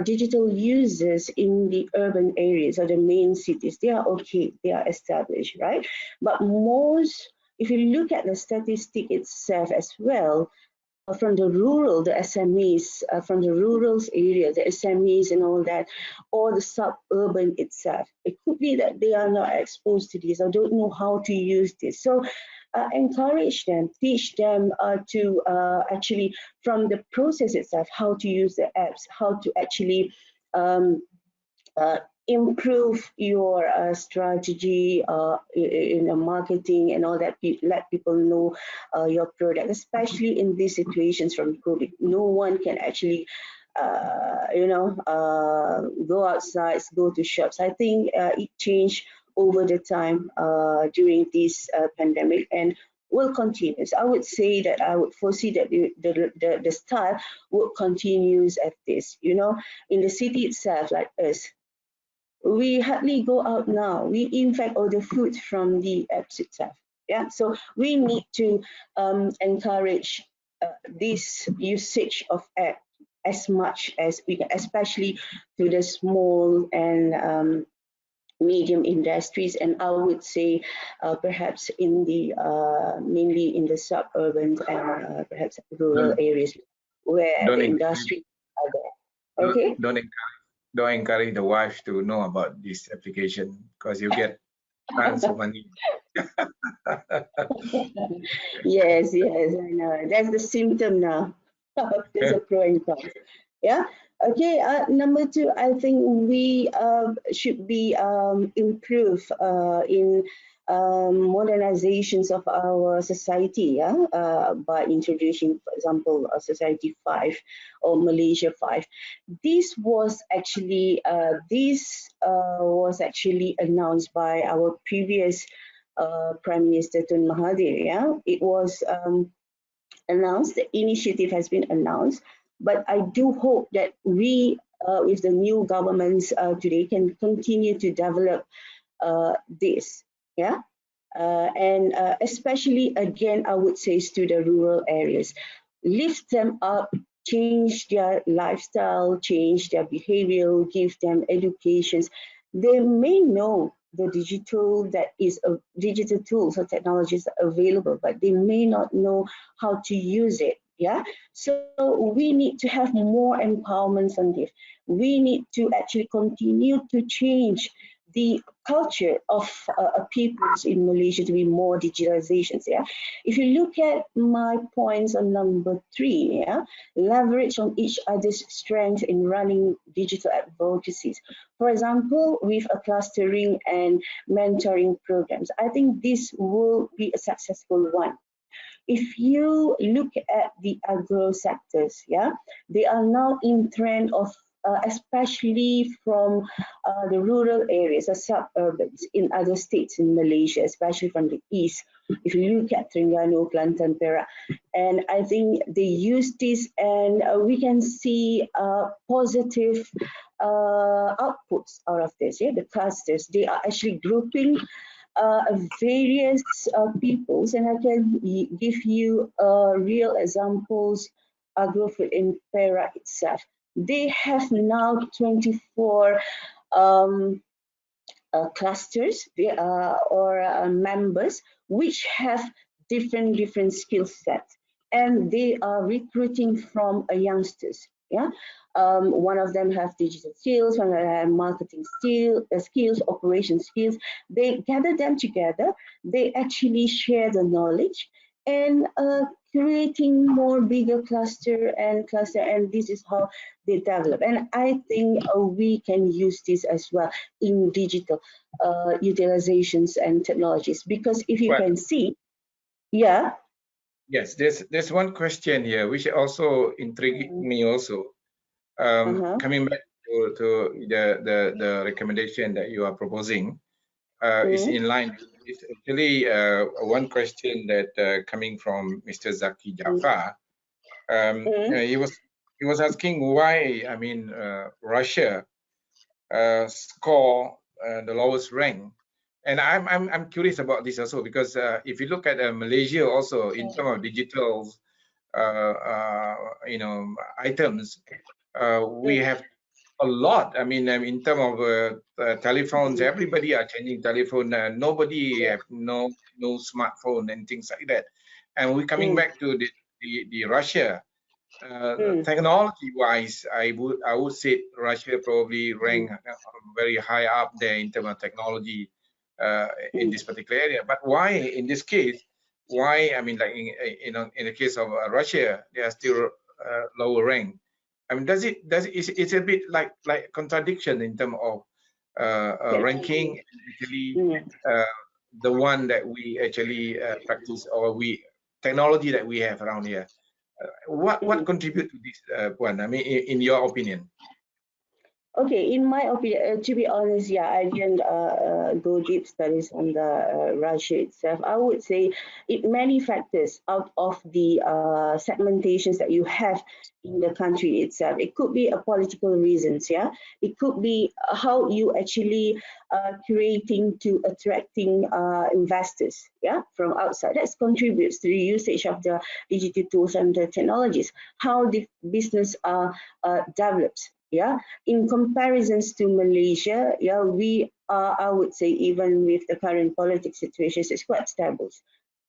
digital users in the urban areas or the main cities, they are okay, they are established, right? But most, if you look at the statistic itself as well, from the rural, the SMEs, from the rural area, the SMEs and all that, or the suburban itself, it could be that they are not exposed to this or don't know how to use this. So encourage them, teach them to actually, from the process itself, how to use the apps, how to actually improve your strategy in the marketing and all that. Let people know your product, especially in these situations from COVID. No one can actually go outside, go to shops. I think it changed over the time during this pandemic and will continue. So I would say that I would foresee that the style would continue at this. You know, in the city itself, like us, we hardly go out now. We in fact order food from the apps itself. Yeah, so we need to encourage this usage of app as much as we can, especially to the small and medium industries, and I would say perhaps in the mainly in the suburban and perhaps rural Don't areas where don't the encourage, industry are there. Okay. don't encourage the wife to know about this application because you get tons of money. Yes, yes, I know. That's the symptom now. There's a pro and cons. Yeah. Okay. Number two, I think we should be improve in modernizations of our society. Yeah. By introducing, for example, Society 5 or Malaysia 5. This was actually announced by our previous Prime Minister Tun Mahathir. Yeah, it was announced. The initiative has been announced, but I do hope that we, with the new governments today, can continue to develop this. Yeah, and especially again, I would say to the rural areas, lift them up, change their lifestyle, change their behavior, give them educations. They may know the digital tools or technologies available, but they may not know how to use it. Yeah, so we need to have more empowerments on this. We need to actually continue to change the culture of peoples in Malaysia to be more digitalizations. Yeah, if you look at my points on number 3, yeah, leverage on each other's strength in running digital advocacies. For example, with a clustering and mentoring programs, I think this will be a successful one. If you look at the agro sectors, yeah, they are now in trend of especially from the rural areas, the suburbs in other states in Malaysia, especially from the east. If you look at Terengganu, Kelantan, Perak, and I think they use this, and we can see positive outputs out of this. Yeah, the clusters, they are actually grouping various peoples, and I can give you real examples. Agrofood in Perak itself, they have now 24 um, clusters or members which have different skill sets, and they are recruiting from youngsters. Yeah, one of them have digital skills, one of them have marketing skills, operation skills. They gather them together. They actually share the knowledge and creating more bigger cluster, and this is how they develop. And I think we can use this as well in digital utilizations and technologies, because if you Well, can see, yeah. yes, there's one question here which also intrigued me also. Uh-huh. Coming back to the recommendation that you are proposing is Mm, in line. It's actually one question that coming from Mr. Zaki mm, Jafar. mm, He was asking why, I mean, Russia score the lowest rank. And I'm curious about this also because if you look at Malaysia also in terms of digital items, we mm, have a lot. I mean, in terms of telephones, mm, everybody are changing telephone. Nobody have no smartphone and things like that. And we're coming mm, back to the Russia. mm, Technology-wise, I would say Russia probably mm, rank very high up there in terms of technology in mm, this particular area. But why, in this case, why? I mean, like in the case of Russia, they are still lower rank. I mean, it's a bit like contradiction in terms of ranking technology. and actually Mm, uh, the one that we actually practice or we technology that we have around here. What mm. contribute to this one? I mean, in your opinion? Okay, in my opinion, to be honest, yeah, I didn't go deep studies on the Russia itself. I would say it many factors out of the segmentations that you have in the country itself. It could be a political reasons, yeah. It could be how you actually creating to attracting investors, yeah, from outside. That contributes to the usage of the digital tools and the technologies. How the business develops, yeah, in comparisons to Malaysia, yeah, we are, I would say, even with the current political situations, it's quite stable.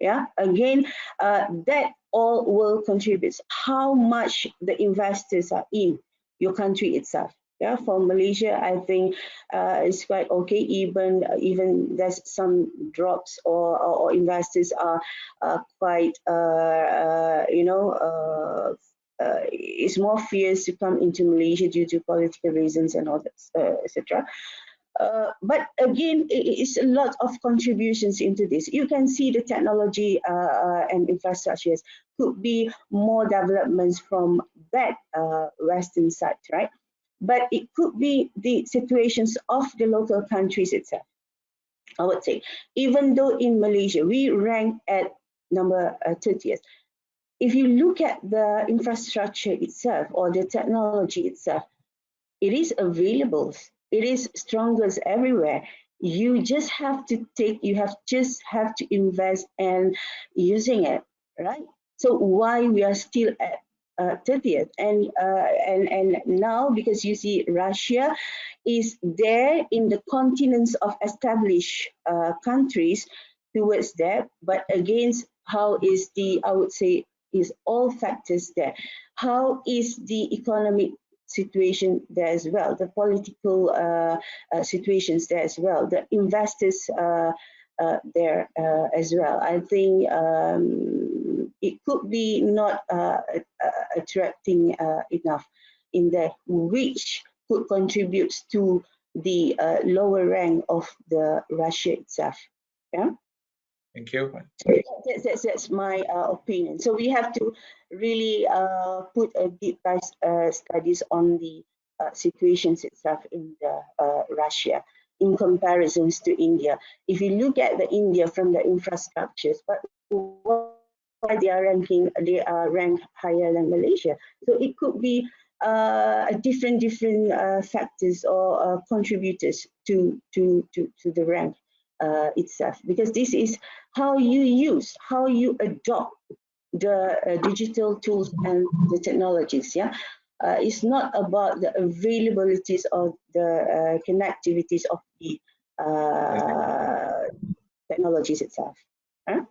Yeah, again, that all will contribute how much the investors are in your country itself. Yeah, for Malaysia, I think it's quite okay. Even there's some drops or investors are quite it's more fierce to come into Malaysia due to political reasons and all that, etc. But again, it's a lot of contributions into this. You can see the technology and infrastructures could be more developments from that Western side, right? But it could be the situations of the local countries itself. I would say, even though in Malaysia we rank at number 30th, if you look at the infrastructure itself or the technology itself, it is available. It is strongest everywhere. You just have to just have to invest and using it, right? So why we are still at 30th and now because you see Russia is there in the continents of established countries towards that, but against how is the, I would say, is all factors there. How is the economic situation there as well, the political situations there as well, the investors there as well. I think it could be not attracting enough in there, which could contribute to the lower rank of the Russia itself. Yeah. Thank you. That's my opinion. So we have to really put a deep dive studies on the situations itself in the Russia in comparisons to India. If you look at the India from the infrastructures, but why they are ranked higher than Malaysia. So it could be different factors or contributors to the rank itself, because this is how you adopt the digital tools and the technologies. Yeah, it's not about the availabilities of the connectivities of the technologies itself. Huh?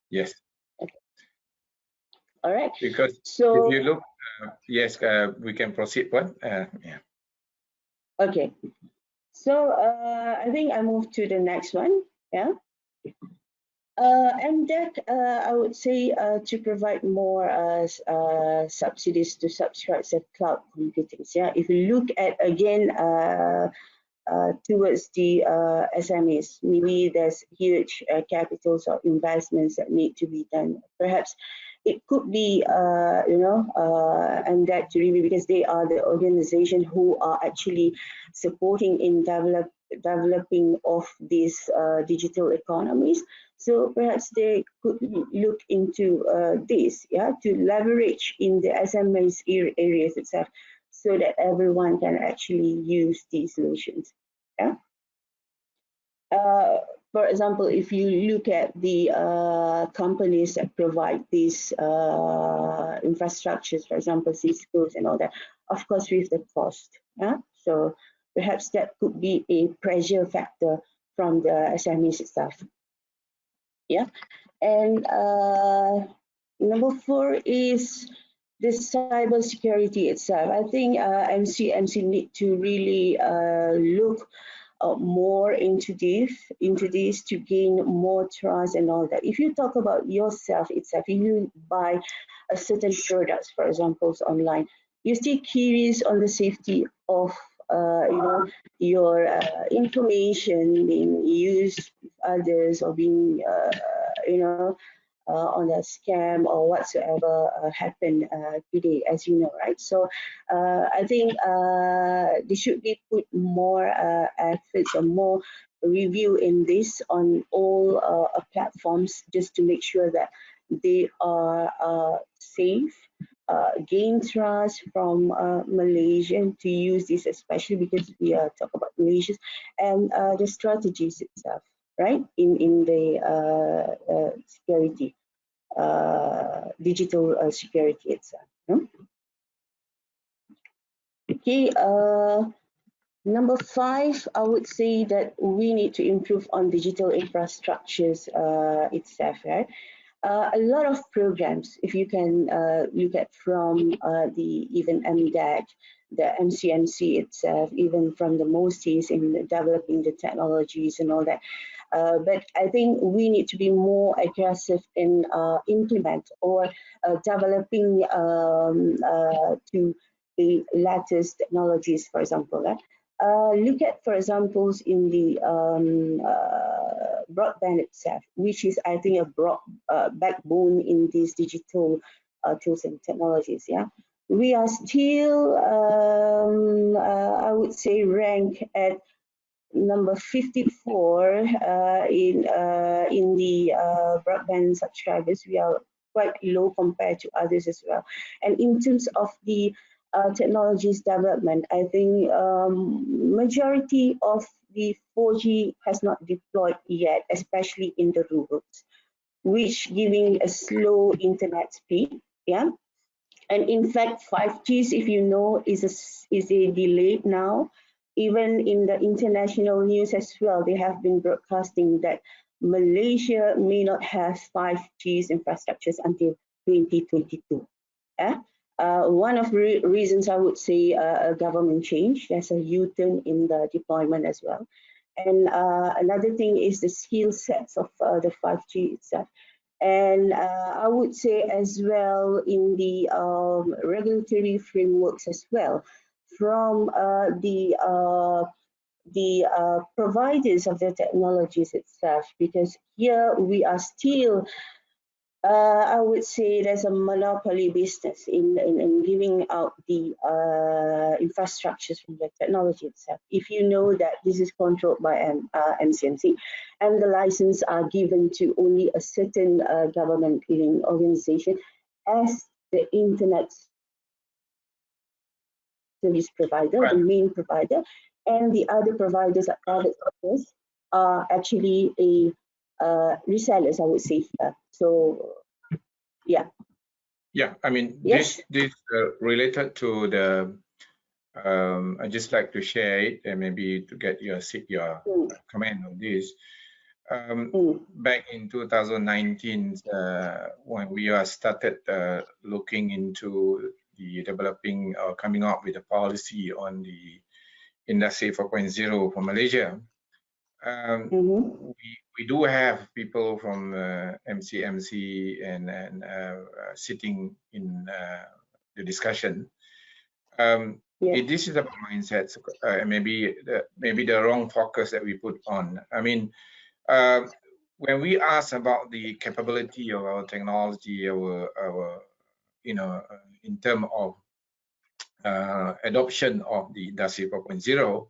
Yes. Okay. All right. Because so if you look, yes, we can proceed. What? Yeah. Okay. So I think I move to the next one. Yeah. And that I would say to provide more subsidies to subscribers of cloud computing. Yeah, if you look at again towards the SMEs, maybe there's huge capitals or investments that need to be done. Perhaps it could be and that really because they are the organization who are actually supporting in developing of these digital economies. So perhaps they could look into this, yeah, to leverage in the SMEs areas itself, so that everyone can actually use these solutions. Yeah. For example, if you look at the companies that provide these infrastructures, for example, schools and all that, of course, with the cost. Yeah. So perhaps that could be a pressure factor from the SMEs itself. Yeah. And number 4 is the cybersecurity itself. I think MC need to really look more into this to gain more trust and all that. If you talk about yourself itself, if you buy a certain products, for example, online, you're still curious on the safety of your information being used with others or being on a scam or whatsoever happened today, as you know, right? So I think they should be put more efforts or more review in this on all platforms, just to make sure that they are safe, gain trust from Malaysian to use this, especially because we are talking about Malaysia and the strategies itself, right? In the security, digital security itself. No? Okay. Number 5, I would say that we need to improve on digital infrastructures itself, right? A lot of programs, if you can look at from the even MDEC, the MCMC itself, even from the MOSTIs in developing the technologies and all that. But I think we need to be more aggressive in implement or developing to the latest technologies, for example. Look at, for examples, in the broadband itself, which is, I think, a broad backbone in these digital tools and technologies. Yeah, we are still, I would say, ranked at number 54 in the broadband subscribers. We are quite low compared to others as well. And in terms of the technologies development, I think majority of the 4G has not deployed yet, especially in the rurals, which giving a slow internet speed. Yeah, and in fact 5Gs, if you know, is a delayed now. Even in the international news as well, they have been broadcasting that Malaysia may not have 5Gs infrastructures until 2022. One of the reasons, I would say, a government change. There's a U-turn in the deployment as well. And another thing is the skill sets of the 5G itself. And I would say as well, in the regulatory frameworks as well, from the providers of the technologies itself, because here we are still, I would say, there's a monopoly business in giving out the infrastructures from the technology itself. If you know that this is controlled by MCMC, and the license are given to only a certain government organization as the internet service provider, the main provider, and the other providers are private sectors are actually a resellers, I would say here. So, yeah. Yeah, I mean, yes. this related to the. I just like to share it and maybe to get your comment on this. Back in 2019, when we started looking into the developing or coming up with a policy on the Industry 4.0 for Malaysia, we do have people from MCMC and sitting in the discussion. This is about mindsets, maybe the wrong focus that we put on. I mean, when we ask about the capability of our technology, our in terms of adoption of the Industry 4.0,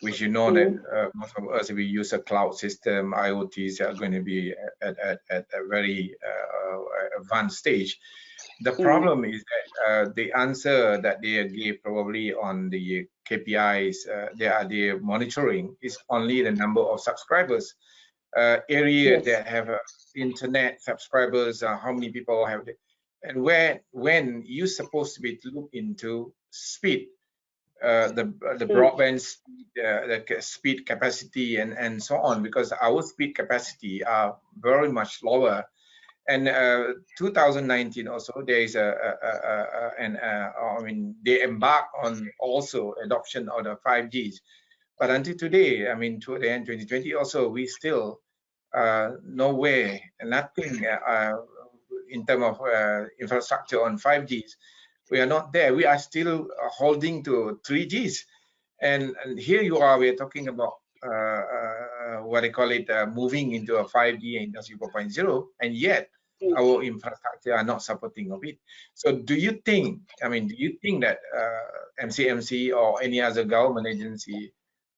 which you know that most of us, we use a cloud system, IoTs are going to be at a very advanced stage. The problem is that the answer that they gave probably on the KPIs, they monitoring is only the number of subscribers. Area that have internet subscribers, how many people have it, and when you're supposed to be to look into speed, the broadband speed, the speed capacity and so on, because our speed capacity are very much lower. And 2019 also there is I mean, they embark on also adoption of the 5Gs, but until today, I mean, to the end 2020 also, we still nowhere, nothing in terms of infrastructure on 5Gs. We are not there. We are still holding to 3Gs, and here you are. We're talking about what they call it, moving into a 5G Industry 4.0, and yet our infrastructure are not supporting of it. So do you think, do you think that MCMC or any other government agency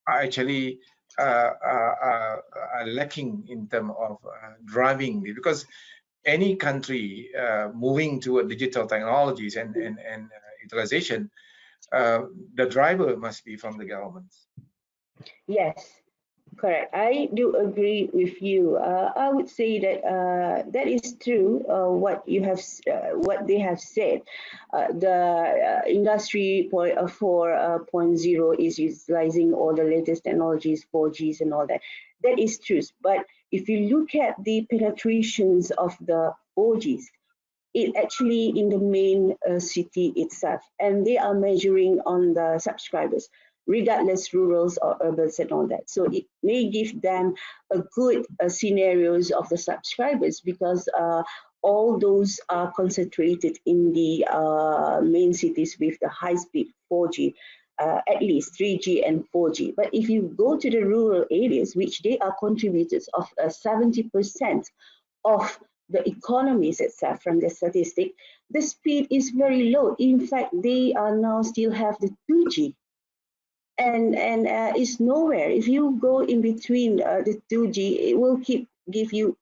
are actually are lacking in terms of driving it? Because any country moving to digital technologies and utilization, the driver must be from the governments. Yes, correct. I do agree with you. I would say that that is true. What they have said. The industry 4.0 is utilizing all the latest technologies, 4Gs and all that. That is true. But if you look at the penetrations of the 4Gs, it actually in the main city itself, and they are measuring on the subscribers, regardless rurals or urbans and all that. So it may give them a good scenarios of the subscribers, because all those are concentrated in the main cities with the high-speed 4G, at least 3G and 4G. But if you go to the rural areas, which they are contributors of 70% of the economies itself from the statistic, the speed is very low. In fact, they are now still have the 2G, and it's nowhere. If you go in between the 2G, it will give you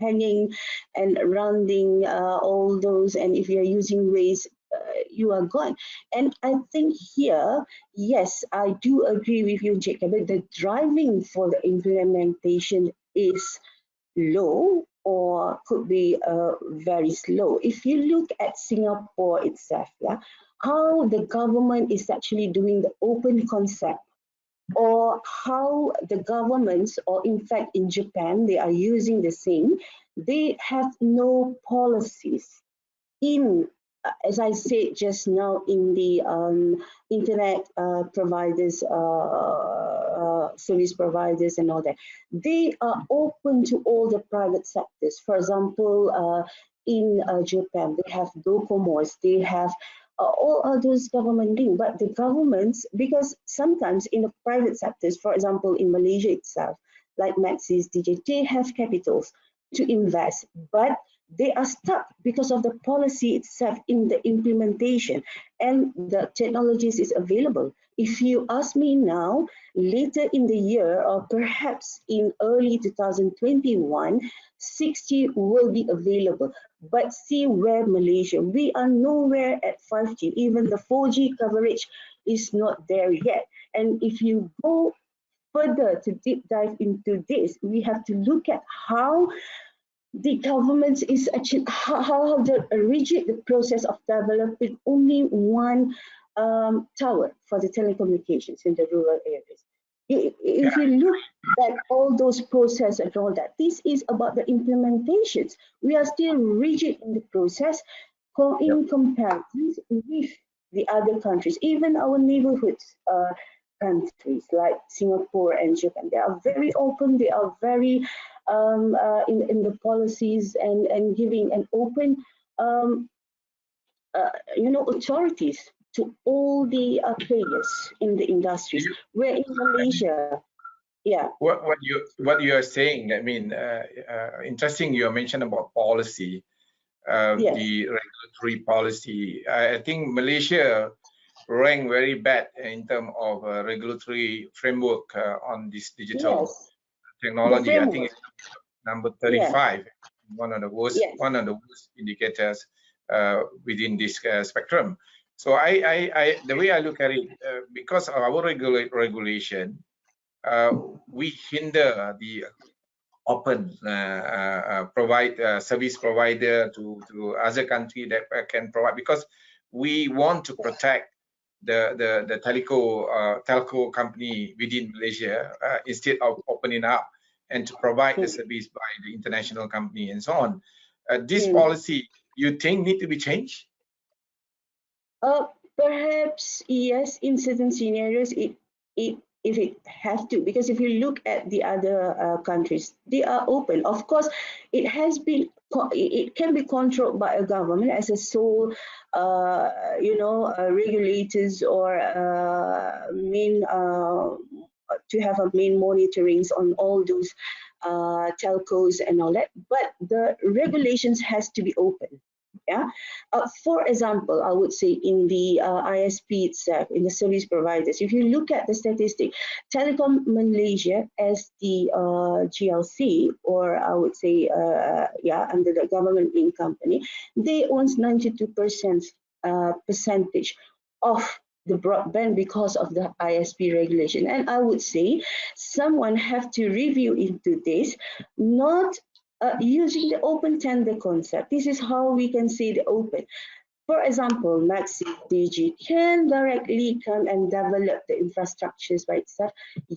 hanging and rounding all those, and if you're using Waze, you are gone. And I think here, yes, I do agree with you, Jacob, the driving for the implementation is low, or could be very slow. If you look at Singapore itself, yeah, how the government is actually doing the open concept, or how the governments, or in fact in Japan, they are using the same. They have no policies in, as I said just now, in the internet providers, service providers and all that. They are open to all the private sectors. For example, in Japan, they have Docomo's, they have all others government thing, but the governments, because sometimes in the private sectors, for example, in Malaysia itself, like Maxis, DJ, they have capitals to invest, but they are stuck because of the policy itself in the implementation, and the technologies is available. If you ask me now, later in the year, or perhaps in early 2021, 6G will be available. But see where Malaysia, we are nowhere at 5G. Even the 4G coverage is not there yet. And if you go further to deep dive into this, we have to look at how the government is actually, how rigid the process of developing only one tower for the telecommunications in the rural areas. If you look at all those processes and all that, this is about the implementations. We are still rigid in the process in comparison with the other countries, even our neighborhoods countries like Singapore and Japan. They are very open, they are very in the policies, and giving an open authorities to all the players in the industries. Where in Malaysia, yeah. What you are saying, I mean, interesting. You mentioned about policy, Yes. the regulatory policy. I think Malaysia ranked very bad in terms of regulatory framework on this digital technology. I think it's number 35, one of the worst indicators within this spectrum. So the way I look at it, because of our regulation, we hinder the open service provider to other country that can provide, because we want to protect the telco company within Malaysia instead of opening up and to provide the service by the international company and so on. This policy, you think, need to be changed? Perhaps yes, in certain scenarios, if it have to, because if you look at the other countries, they are open. Of course, it can be controlled by a government as a sole, regulators, or main to have a main monitorings on all those telcos and all that, but the regulations has to be open. Yeah. For example, I would say in the ISP itself, in the service providers, if you look at the statistic, Telecom Malaysia as the GLC, or I would say, under the government-linked company, they own 92% percentage of the broadband because of the ISP regulation. And I would say someone have to review into this, not using the open tender concept. This is how we can say the open. For example, Maxi Digi can directly come and develop the infrastructures by itself,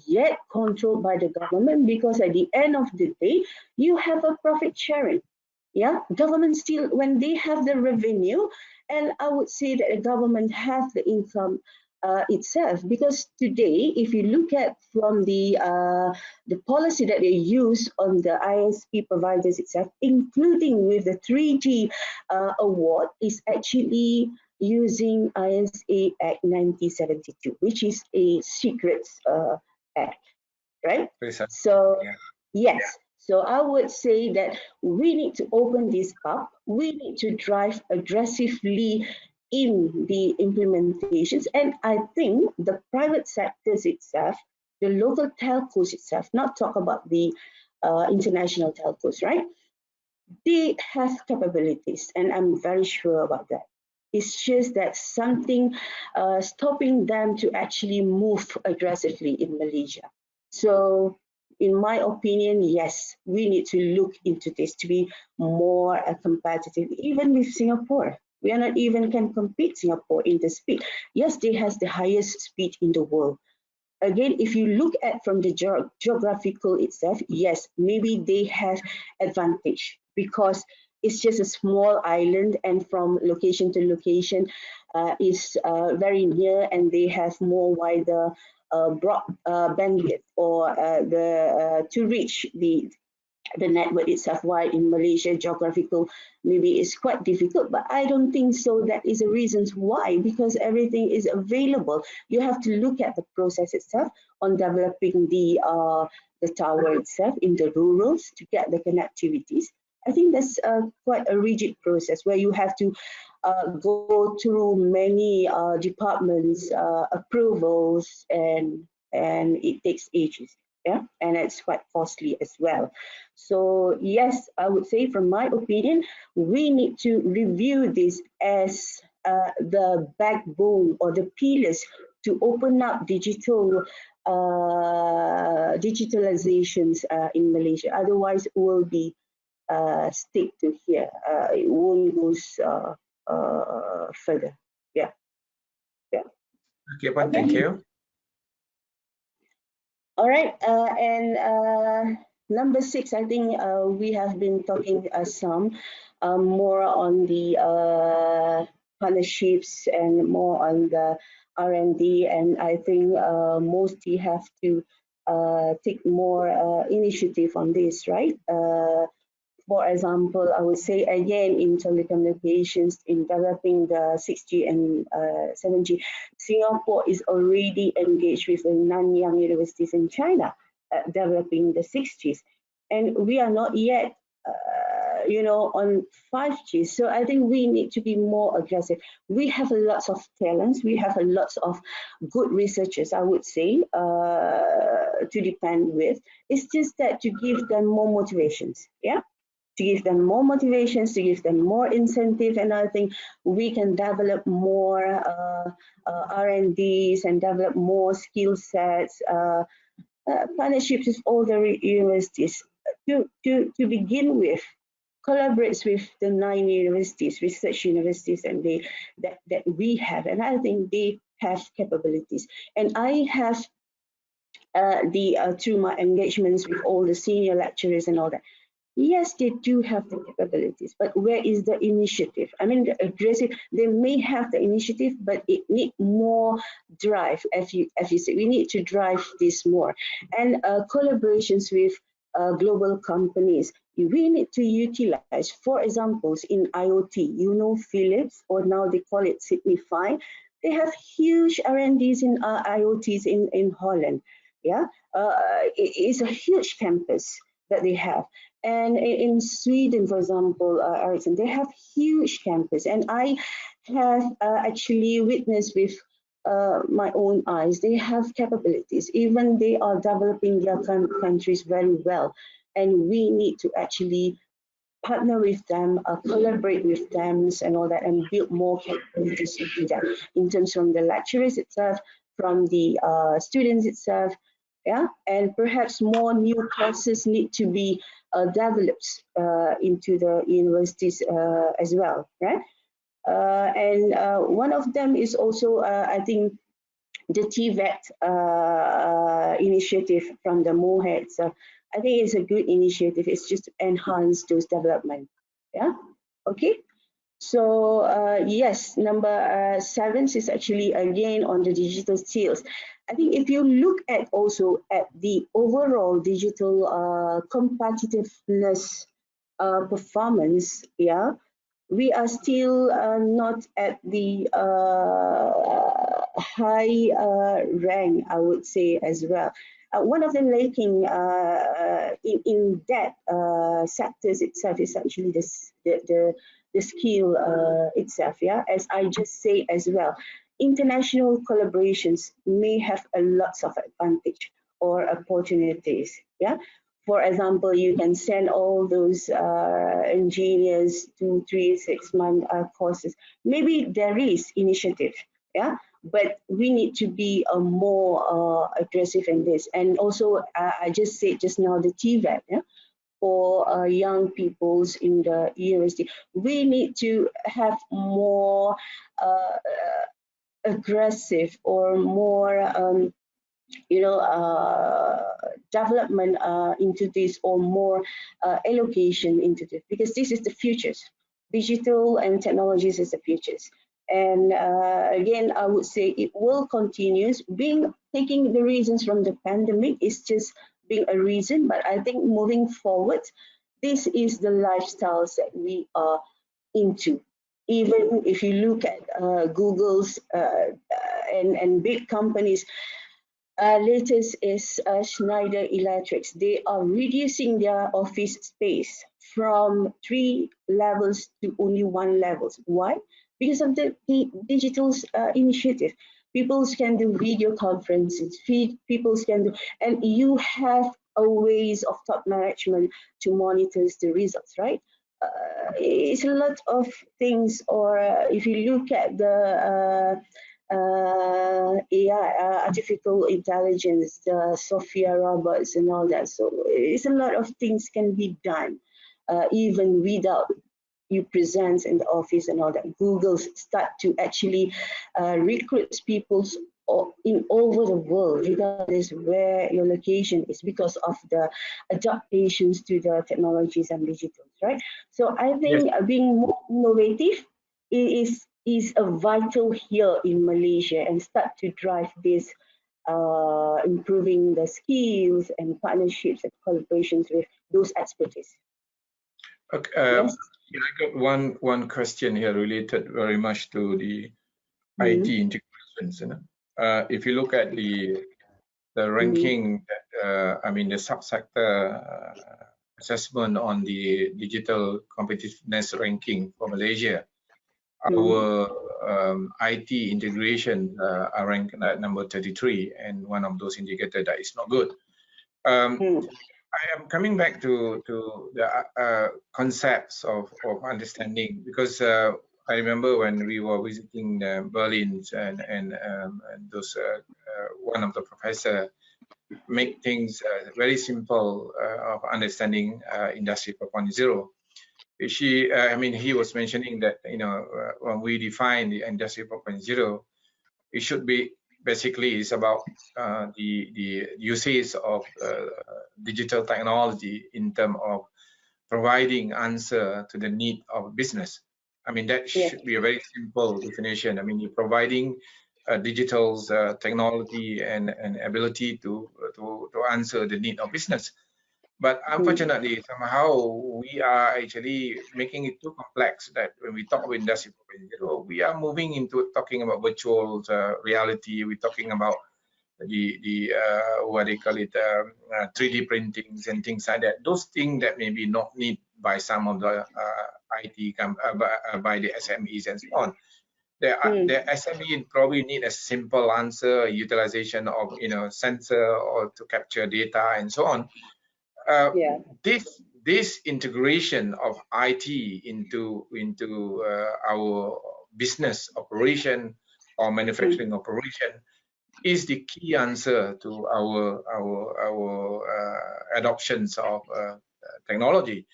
yet controlled by the government, because at the end of the day, you have a profit sharing. Yeah, government still, when they have the revenue, and I would say that the government have the income itself, because today, if you look at from the policy that they use on the ISP providers itself, including with the 3G award, is actually using ISA Act 1972, which is a secrets act, right? So yes. So I would say that we need to open this up. We need to drive aggressively in the implementations. And I think the private sectors itself, the local telcos itself, not talk about the international telcos, right? They have capabilities, and I'm very sure about that. It's just that something stopping them to actually move aggressively in Malaysia. So in my opinion, yes, we need to look into this to be more competitive, even with Singapore. We are not even can compete Singapore in the speed. Yes, they has the highest speed in the world. Again, if you look at from the geographical itself, yes, maybe they have advantage because it's just a small island, and from location to location is very near, and they have more wider broad bandwidth or to reach the network itself. While in Malaysia, geographical maybe is quite difficult, but I don't think so. That is the reasons why, because everything is available. You have to look at the process itself on developing the tower itself in the rurals to get the connectivities. I think that's quite a rigid process where you have to go through many departments, approvals, and it takes ages. Yeah, and it's quite costly as well. So yes, I would say from my opinion, we need to review this as the backbone or the pillars to open up digitalizations in Malaysia. Otherwise, it will be stick to here. It won't go further. Yeah. Okay, but thank you. All right, and number 6, I think we have been talking some more on the partnerships and more on the R&D, and I think mostly have to take more initiative on this, right? For example, I would say again in telecommunications, in developing the 6G and 7G, Singapore is already engaged with the Nanyang universities in China developing the 6Gs. And we are not yet, on 5G. So I think we need to be more aggressive. We have lots of talents. We have lots of good researchers, I would say, to depend with. It's just that to give them more motivations, yeah? To give them more motivations, to give them more incentive, and I think we can develop more R&Ds and develop more skill sets, partnerships with all the universities to begin with, collaborates with the 9 universities, research universities, and that we have, and I think they have capabilities. And I have through my engagements with all the senior lecturers and all that. Yes, they do have the capabilities, but where is the initiative? I mean, the aggressive, they may have the initiative, but it needs more drive, as you said. We need to drive this more. And collaborations with global companies, we need to utilize, for examples, in IoT, Philips, or now they call it Signify. They have huge R&Ds in IoTs in Holland. Yeah, it's a huge campus. that they have. And in Sweden, for example, Ericsson, they have huge campus, and I have actually witnessed with my own eyes. They have capabilities. Even they are developing their countries very well, and we need to actually partner with them, collaborate with them, and all that, and build more capabilities into that in terms from the lecturers itself, from the students itself, yeah, and perhaps more new courses need to be developed into the universities as well, right? And one of them is also, I think, the TVET initiative from the MOHED. So I think it's a good initiative. It's just to enhance those development. Yeah. Okay. So yes, number 7 is actually again on the digital skills. I think if you look at also at the overall digital competitiveness performance, yeah, we are still not at the high rank, I would say, as well. One of the lacking in that sectors itself is actually the skill itself, yeah, as I just say as well. International collaborations may have a lots of advantage or opportunities, yeah. For example, you can send all those engineers to 3 6 month courses. Maybe there is initiative, yeah, but we need to be more aggressive in this. And also, I just said just now the TVET, yeah, for young peoples in the university. We need to have more aggressive or more development into this, or more allocation into this, because this is the futures. Digital and technologies is the futures. And again, I would say it will continue being, taking the reasons from the pandemic is just being a reason, but I think moving forward, this is the lifestyles that we are into. Even if you look at Google's and big companies, latest is Schneider Electric. They are reducing their office space from 3 levels to only 1 level. Why? Because of the digital initiative. People can do video conferences, people can do, and you have a ways of top management to monitor the results, right? It's a lot of things. Or if you look at the AI, artificial intelligence, the Sophia robots and all that. So it's a lot of things can be done, even without you presence in the office and all that. Google start to actually recruit people in over the world, regardless where your location is, because of the adaptations to the technologies and digitals, right? So I think being more innovative is a vital here in Malaysia, and start to drive this improving the skills and partnerships and collaborations with those expertise. Okay, Yes. I got one question here related very much to the IT integrations. If you look at the ranking, I mean the subsector assessment on the digital competitiveness ranking for Malaysia, our IT integration are ranked at number 33, and one of those indicators that is not good. I am coming back to the concepts of understanding, because I remember when we were visiting Berlin, and those one of the professor make things very simple of understanding Industry 4.0. I mean, he was mentioning that when we define the Industry 4.0, it should be basically is about the usage of digital technology in terms of providing answer to the need of business. I mean, that should be a very simple definition. I mean, you're providing digital technology and ability to answer the need of business. But unfortunately, somehow we are actually making it too complex, that when we talk about Industry 4.0, we are moving into talking about virtual reality. We're talking about what they call it, 3D printings and things like that. Those things that maybe not need by some of the IT by the SMEs and so on. The SME probably need a simple answer, utilization of sensor or to capture data and so on. This integration of IT into our business operation or manufacturing operation is the key answer to our adoptions of technology.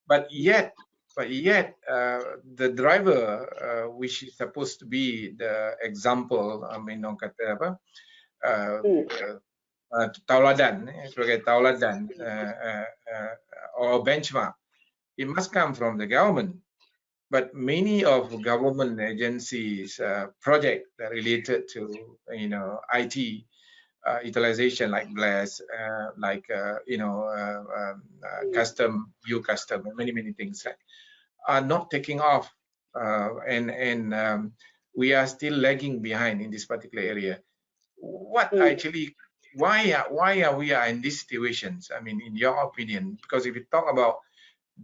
But yet the driver, which is supposed to be the example, I mean, orang kata apa, tauladan, sebagai tauladan or benchmark, it must come from the government. But many of government agencies project that related to IT utilization, like BLAS, like custom, and many things, right, are not taking off, and we are still lagging behind in this particular area. What actually, why are we in these situations? I mean, in your opinion, because if you talk about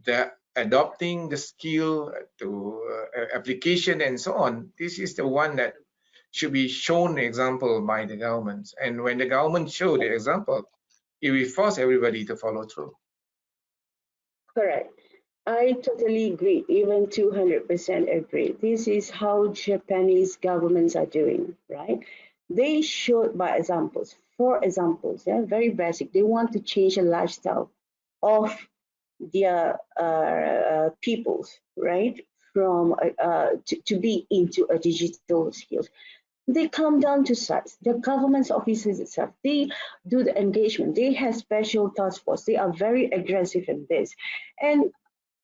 the adopting the skill to application and so on, this is the one that should be shown example by the governments. And when the government show the example, it will force everybody to follow through. Correct. I totally agree, even 200% agree. This is how Japanese governments are doing, right? They showed by examples, 4 examples, very basic. They want to change the lifestyle of their peoples, right? From to be into a digital skills. They come down to sites, the government's offices itself, they do the engagement, they have special task force, they are very aggressive in this. And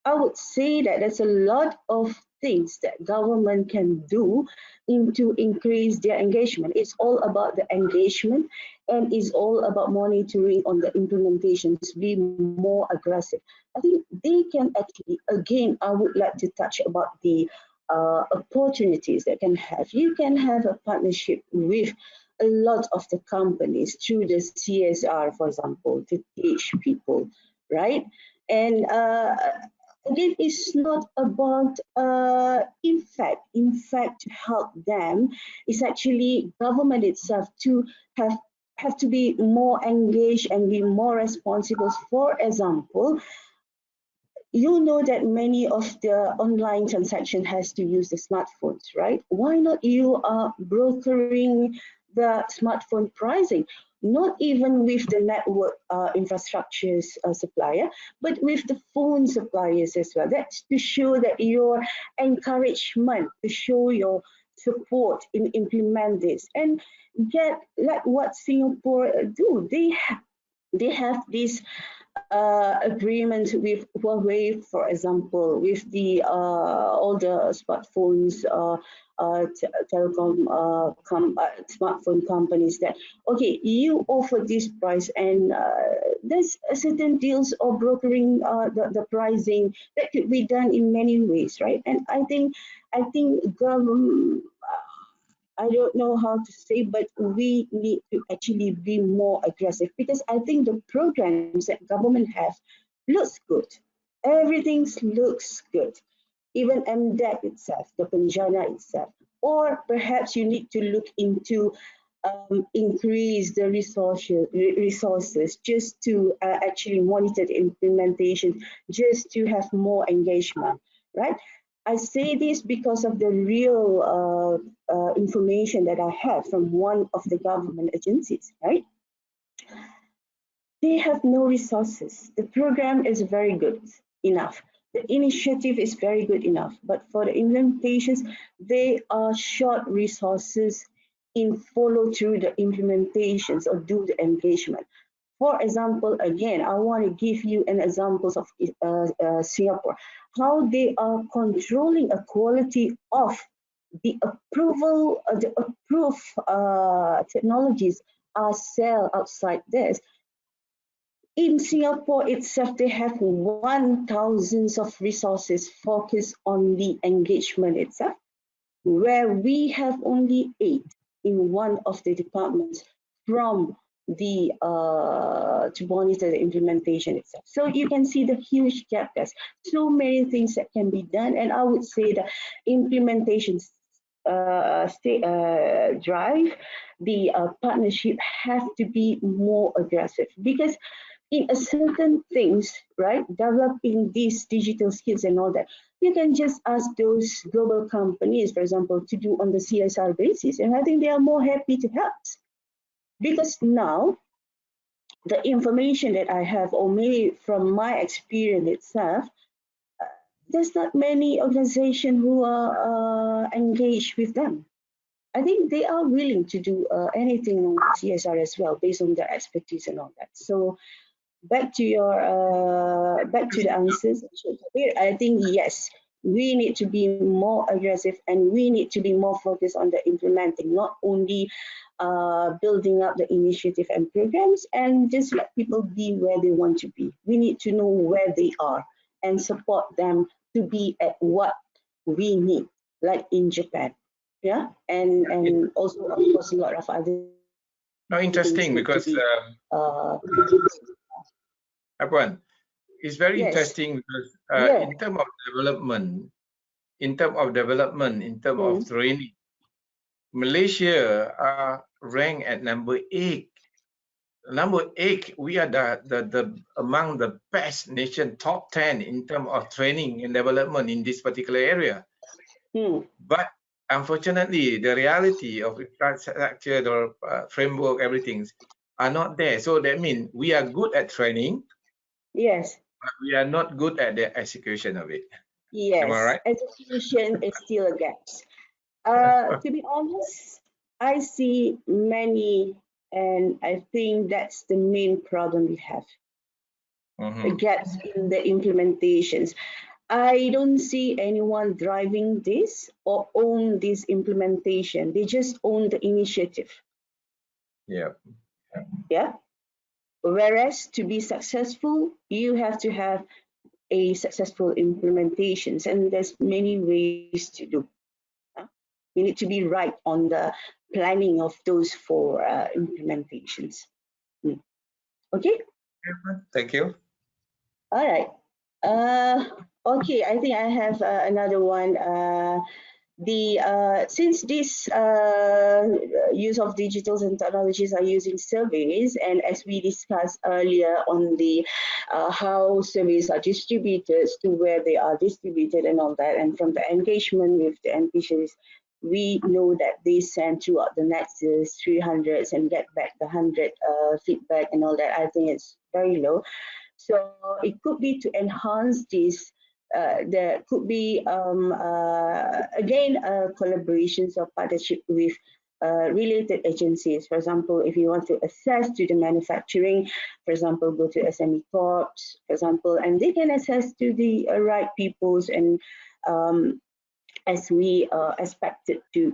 I would say that there's a lot of things that government can do to increase their engagement. It's all about the engagement, and it's all about monitoring on the implementations, be more aggressive. I think they can actually, again, I would like to touch about the opportunities that can have. You can have a partnership with a lot of the companies through the CSR, for example, to teach people, right? And again, it's not about in fact to help them. It's actually government itself to have to be more engaged and be more responsible. For example, you know that many of the online transaction has to use the smartphones, right? Why not you are brokering the smartphone pricing? Not even with the network infrastructures supplier, but with the phone suppliers as well. That's to show that your encouragement, to show your support in implement this, and get like what Singapore do. They have this agreement with Huawei, for example, with the all the smartphones, telecom smartphone companies, that okay, you offer this price, and there's a certain deals or brokering the pricing that could be done in many ways, right? And I think government, I don't know how to say, but we need to actually be more aggressive, because I think the programs that government have looks good. Everything looks good. Even MDEC itself, the Penjana itself. Or perhaps you need to look into increase the resources just to actually monitor the implementation, just to have more engagement, right? I say this because of the real information that I have from one of the government agencies, right? They have no resources. The program is very good enough. The initiative is very good enough, but for the implementations, they are short resources in follow through the implementations or do the engagement. For example, again, I want to give you an example of Singapore, how they are controlling a quality of the approval, the approved technologies are sell outside this. In Singapore itself, they have 1,000 of resources focused on the engagement itself, where we have only 8 in one of the departments from the to monitor the implementation itself. So you can see the huge gap. There's so many things that can be done, and I would say the implementation drive, the partnership have to be more aggressive, because in a certain things, right, developing these digital skills and all that, you can just ask those global companies, for example, to do on the CSR basis, and I think they are more happy to help. Because now the information that I have, or maybe from my experience itself, there's not many organizations who are engaged with them. I think they are willing to do anything on CSR as well, based on their expertise and all that. So back to your back to the answers, I think yes, we need to be more aggressive, and we need to be more focused on the implementing, not only building up the initiative and programs and just let people be where they want to be. We need to know where they are and support them to be at what we need, like in Japan. Yeah, and also of course a lot of other. No, interesting, because Apwan, it's very interesting because in terms of development, in terms of training, Malaysia are ranked at number 8. Number 8, we are the among the best nation, top 10 in terms of training and development in this particular area. But unfortunately, the reality of infrastructure, the framework, everything are not there. So that means we are good at training. Yes. But we are not good at the execution of it. Yes. Am I right? Execution is still a gap. To be honest, I see many, and I think that's the main problem we have. The gaps in the implementations. I don't see anyone driving this or own this implementation. They just own the initiative. Yeah. Yeah. Whereas to be successful, you have to have a successful implementations, and there's many ways to do. You need to be right on the planning of those 4 implementations. Okay. Thank you. All right. Okay, I think I have another one. Since this use of digitals and technologies are using surveys, and as we discussed earlier on the how surveys are distributed to where they are distributed and all that, and from the engagement with the NPCs, we know that they send throughout the nexus 300s and get back the 100 feedback and all that. I think it's very low. So it could be to enhance this. There could be again collaborations or partnership with related agencies. For example, if you want to access to the manufacturing, for example, go to SME Corps, for example, and they can access to the right peoples, and as we expected to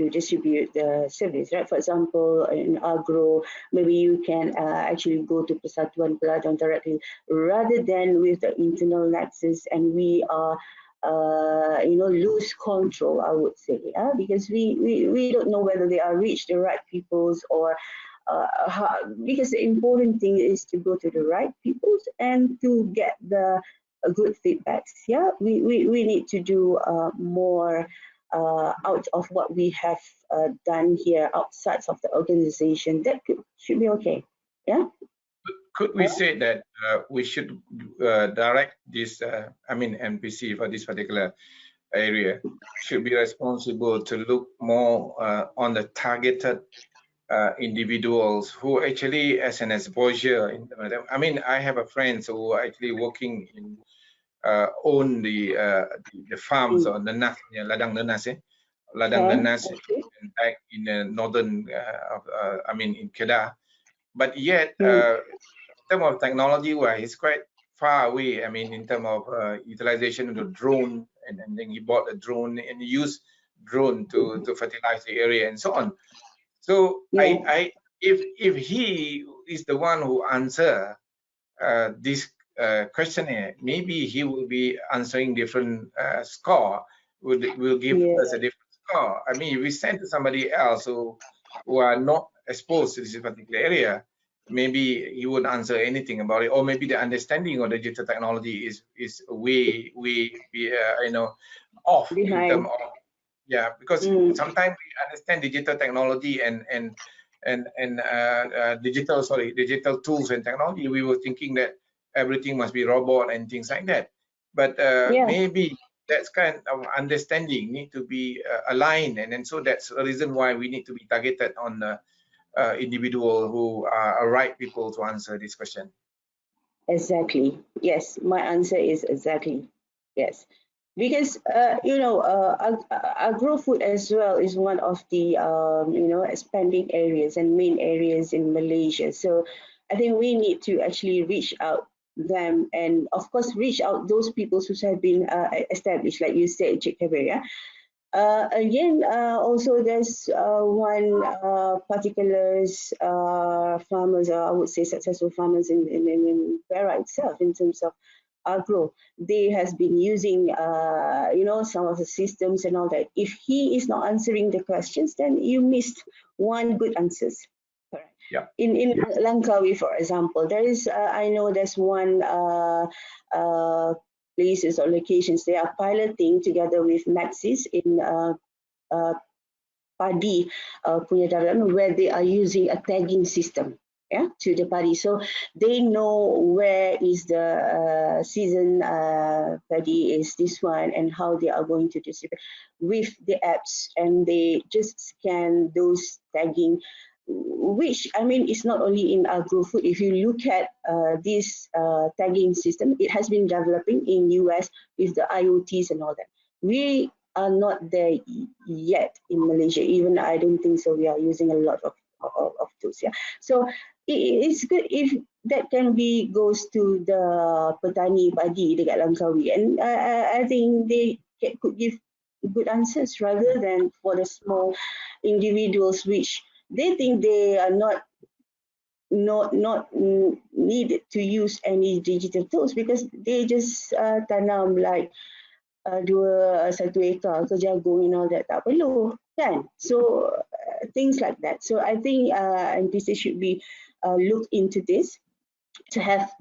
distribute the service, right? For example, in agro, maybe you can actually go to Persatuan Peladang directly rather than with the internal nexus, and we are lose control, I would say, because we don't know whether they are reach the right peoples, or because the important thing is to go to the right peoples and to get the good feedbacks. Yeah, we need to do more out of what we have done here outside of the organization. That should be okay. Yeah. Could we say that we should direct this, MPC for this particular area should be responsible to look more on the targeted individuals who actually as an exposure. I have a friend who are actually working in own the farms on the Nas, Ladang Nanas, Ladang Nanas, back in the northern, in Kedah. But yet, in terms of technology-wise, it's quite far away. In terms of utilization of the drone, and then he bought a drone and he used drone to fertilize the area and so on. So if he is the one who answer this questionnaire, maybe he will be answering different score. Will give us a different score. If we send to somebody else who are not exposed to this particular area, maybe he wouldn't answer anything about it, or maybe the understanding of digital technology is way off in terms of because sometimes we understand digital technology and digital tools and technology. We were thinking that everything must be robot and things like that, but maybe that's kind of understanding need to be aligned, and so that's the reason why we need to be targeted on individual who are right people to answer this question. Exactly. Yes, my answer is exactly yes. Because agro-food as well is one of the expanding areas and main areas in Malaysia. So I think we need to actually reach out them, and of course reach out those people who have been established, like you said, Cik Kabir. Yeah. Also there's one particular farmers, I would say successful farmers in Perak itself in terms of agro. They has been using some of the systems and all that. If he is not answering the questions, then you missed one good answers. Correct. Yeah. In Langkawi, for example, there is I know there's one places or locations they are piloting together with Maxis in padi punya development, where they are using a tagging system to the padi, so they know where is the season paddy is this one, and how they are going to distribute with the apps, and they just scan those tagging, which I mean is not only in agro-food. If you look at this tagging system, it has been developing in US with the IoTs and all that. We are not there yet in Malaysia. Even I don't think so. We are using a lot of tools. Yeah. So it's good if that can be goes to the petani padi dekat Langkawi, and I think they could give good answers rather than for the small individuals which they think they are not needed to use any digital tools, because they just tanam like 1 ekar ke jagung and all that, tak perlu kan. So things like that. So I think MPC should be look into this to have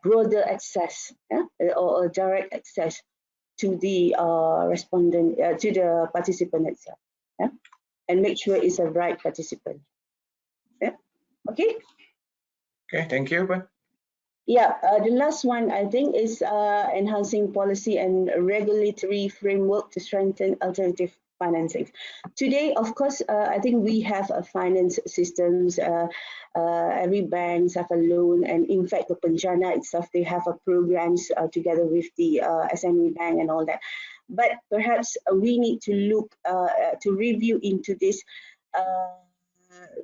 broader access or direct access to the respondent, to the participant itself, and make sure it's a right participant. Okay. Okay, thank you. Yeah, the last one I think is enhancing policy and regulatory framework to strengthen alternative financing. Today, of course, I think we have a finance systems. Every banks have a loan, and in fact, the Penjana itself, they have a programs together with the SME bank and all that. But perhaps we need to look to review into this.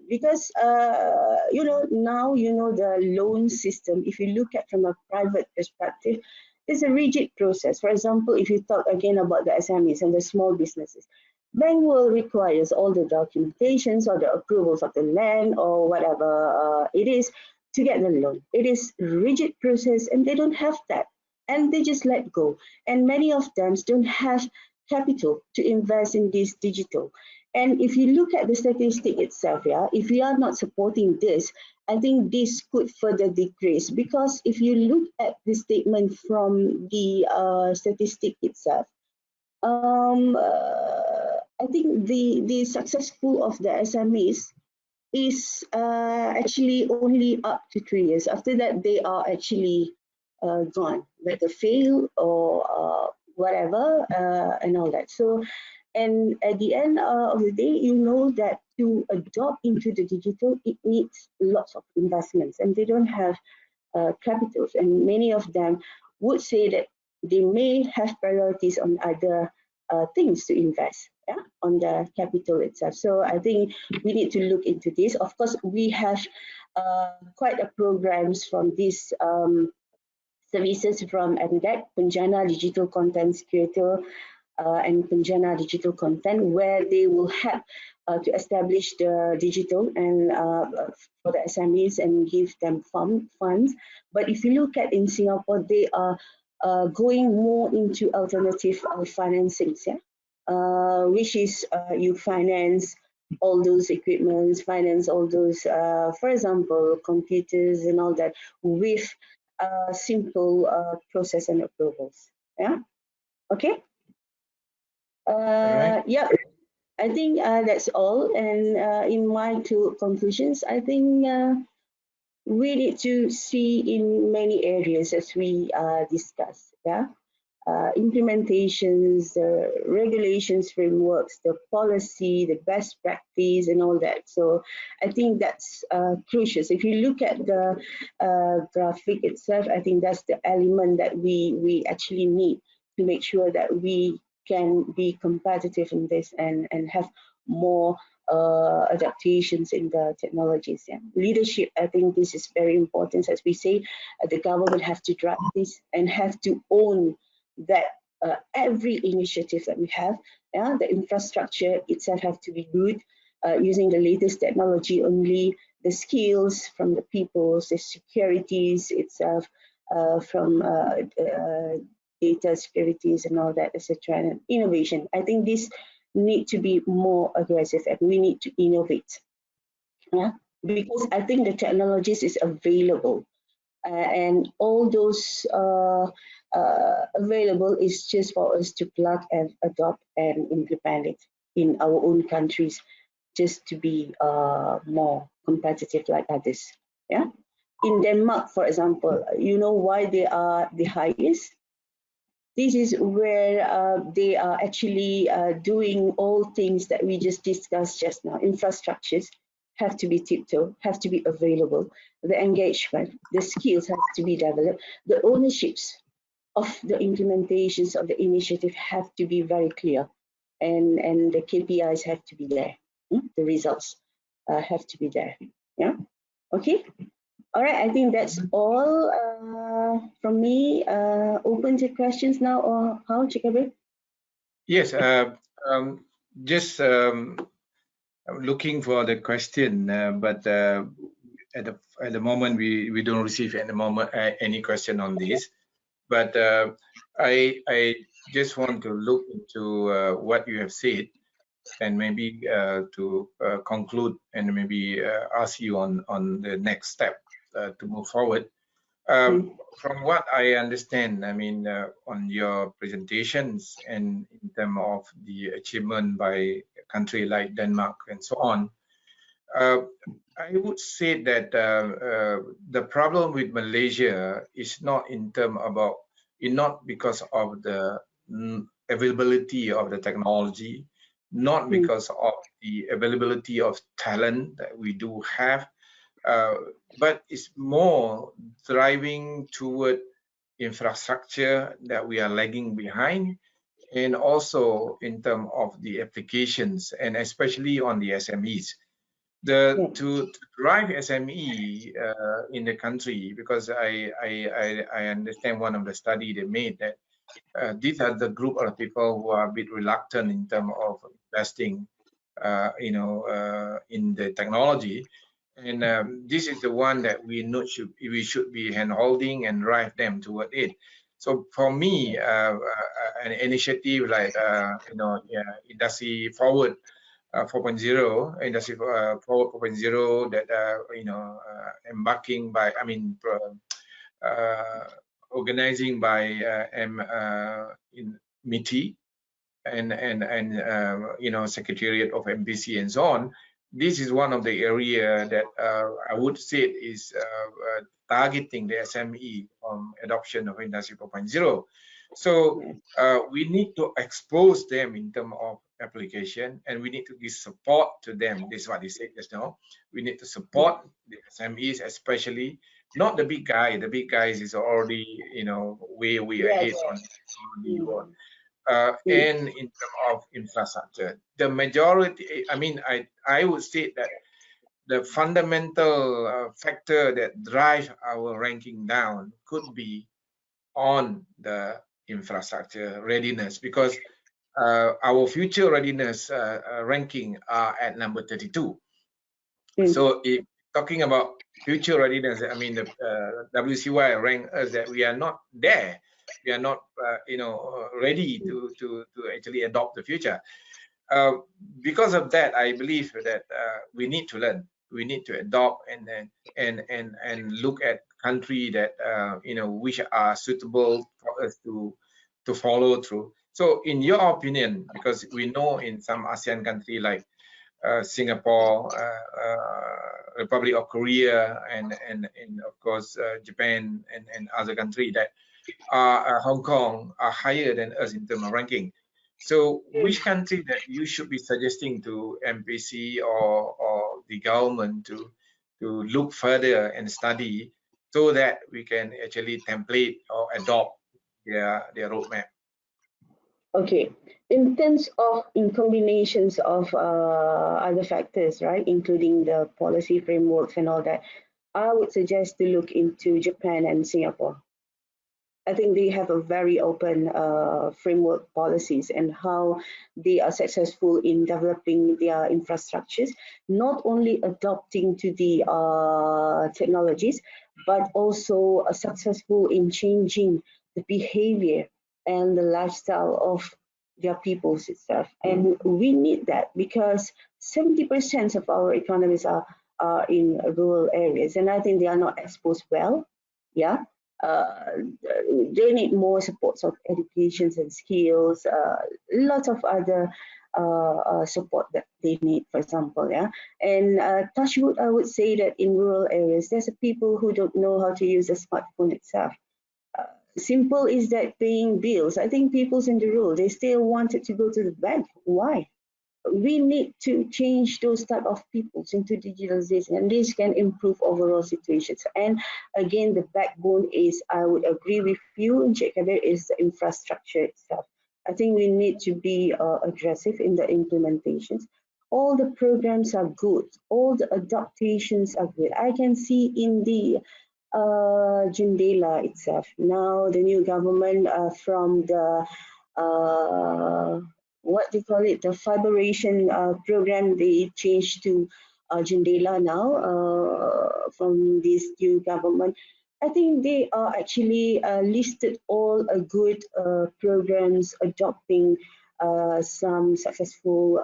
Because now the loan system, if you look at from a private perspective, it's a rigid process. For example, if you talk again about the SMEs and the small businesses, bank will require all the documentations or the approvals of the land or whatever it is to get the loan. It is a rigid process, and they don't have that, and they just let go. And many of them don't have capital to invest in this digital. And if you look at the statistic itself, if we are not supporting this, I think this could further decrease, because if you look at the statement from the statistic itself, I think the successful of the SMEs is actually only up to 3 years. After that, they are actually gone, whether fail or whatever and all that. So, and at the end of the day, you know that to adopt into the digital, it needs lots of investments, and they don't have capitals. And many of them would say that they may have priorities on other things to invest on the capital itself. So I think we need to look into this. Of course, we have quite a programs from these services from MDEC, Penjana Digital Content Creator, and Penjana Digital Content, where they will help to establish the digital and for the SMEs and give them funds. But if you look at in Singapore, they are going more into alternative financings, which is you finance all those equipments, finance all those, for example, computers and all that with simple process and approvals. Yeah. Okay. All right. Yeah. I think that's all. And in my two conclusions, I think we need to see in many areas as we discussed. Yeah. Implementations, the regulations, frameworks, the policy, the best practice, and all that. So I think that's crucial. So if you look at the graphic itself, I think that's the element that we actually need to make sure that we can be competitive in this and have more adaptations in the technologies. Yeah. Leadership, I think this is very important. As we say, the government have to drive this and have to own that every initiative that we have, yeah, the infrastructure itself have to be good, using the latest technology only, the skills from the people, the securities itself, from data securities and all that, etc. And innovation. I think this need to be more aggressive and we need to innovate. Yeah, because I think the technologies is available. And all those available is just for us to plug and adopt and implement it in our own countries, just to be more competitive like others. Yeah. In Denmark, for example, you know why they are the highest? This is where they are actually doing all things that we just discussed just now. Infrastructures have to be tiptoe, have to be available. The engagement, the skills have to be developed. The ownerships of the implementations of the initiative have to be very clear, and the KPIs have to be there. The results have to be there. Yeah. Okay. All right. I think that's all from me. Open to questions now, or how, Chikabe? Yes. Just looking for the question, but at the moment we don't receive any question on this. But I just want to look into what you have said, and maybe to conclude and maybe ask you on the next step to move forward. From what I understand, I mean, on your presentations and in terms of the achievement by a country like Denmark and so on, I would say that the problem with Malaysia is not not because of the availability of the technology, not because of the availability of talent that we do have, but it's more driving toward infrastructure that we are lagging behind, and also in terms of the applications, and especially on the SMEs. To drive SME in the country, because I understand one of the study they made that these are the group of people who are a bit reluctant in terms of investing, in the technology, and this is the one that we should be hand-holding and drive them toward it. So for me, an initiative like Industry Forward 4.0, Industry Forward 4.0 that embarking by, organizing by in MITI and Secretariat of MPC and so on. This is one of the area that I would say is targeting the SME adoption of Industry 4.0. So we need to expose them in terms of application, and we need to give support to them. This is what they said just now. We need to support the SMEs, especially not the big guy. The big guys is already way ahead on the world. And in terms of infrastructure, the majority, I would say that the fundamental factor that drives our ranking down could be on the infrastructure readiness, because our future readiness ranking are at number 32. So if talking about future readiness, the WCY rank us that we are not there. We are not ready to actually adopt the future. because of that, I believe that we need to learn. We need to adopt and look at country that which are suitable for us to follow through. So, in your opinion, because we know in some ASEAN country like Singapore, Republic of Korea, and of course Japan and other countries that are Hong Kong are higher than us in terms of ranking. So, which country that you should be suggesting to MPC or the government to look further and study so that we can actually template or adopt their roadmap? Okay, in terms of in combinations of other factors, right, including the policy frameworks and all that, I would suggest to look into Japan and Singapore. I think they have a very open framework policies and how they are successful in developing their infrastructures, not only adopting to the technologies, but also successful in changing the behavior and the lifestyle of their peoples itself. And we need that because 70% of our economies are in rural areas, and I think they are not exposed well. Yeah, they need more supports of educations and skills, lots of other support that they need, for example. Yeah, and touch wood, I would say that in rural areas, there's a people who don't know how to use a smartphone itself. Simple is that paying bills. I think people's in the rural, they still wanted to go to the bank. Why? We need to change those type of peoples into digitalization, and this can improve overall situations. And again, the backbone is, I would agree with you, Encik Kabir, is the infrastructure itself. I think we need to be aggressive in the implementations. All the programs are good, all the adaptations are good. I can see in the Jendela itself now, the new government from the what they call it, the fiberation program, they changed to Jendela now from this new government. I think they are actually listed all good programs adopting some successful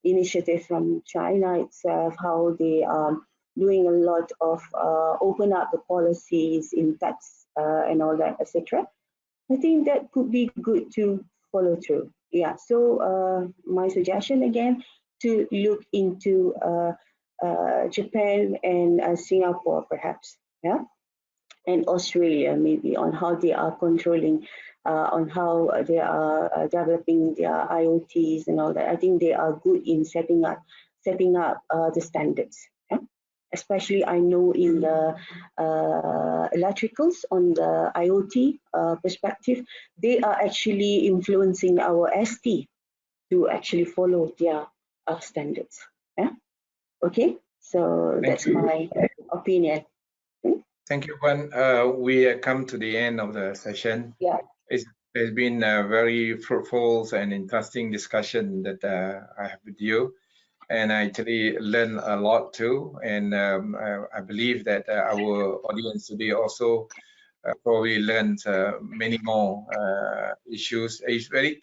initiative from China itself, how they are doing a lot of open up the policies in tax and all that, etc. I think that could be good to follow through. Yeah, so my suggestion again to look into Japan and Singapore perhaps, yeah, and Australia maybe on how they are controlling, on how they are developing their IoTs and all that. I think they are good in setting up the standards. Yeah? Especially I know in the electricals on the IoT perspective, they are actually influencing our ST to actually follow their standards. Yeah? Okay, so that's my opinion. Thank you, Wan. We come to the end of the session. Yeah. It's been a very fruitful and interesting discussion that I have with you. And I actually learned a lot too. And I believe that our audience today also probably learned many more issues. It's very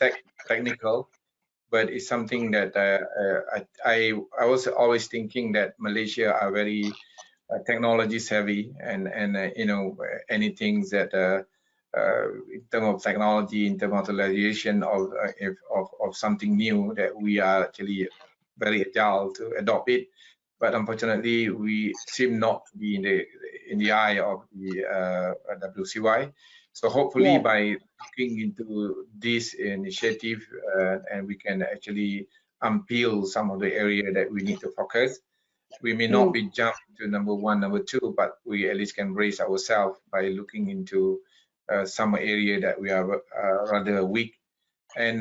technical, but it's something that I was always thinking that Malaysia are very technology savvy, and anything that in terms of technology, in terms of utilization of something new, that we are actually very agile to adopt it. But unfortunately, we seem not to be in the eye of the WCY. So hopefully, by looking into this initiative, and we can actually unpeel some of the area that we need to focus. We may not be jumping to number one, number two, but we at least can brace ourselves by looking into some area that we are rather weak. And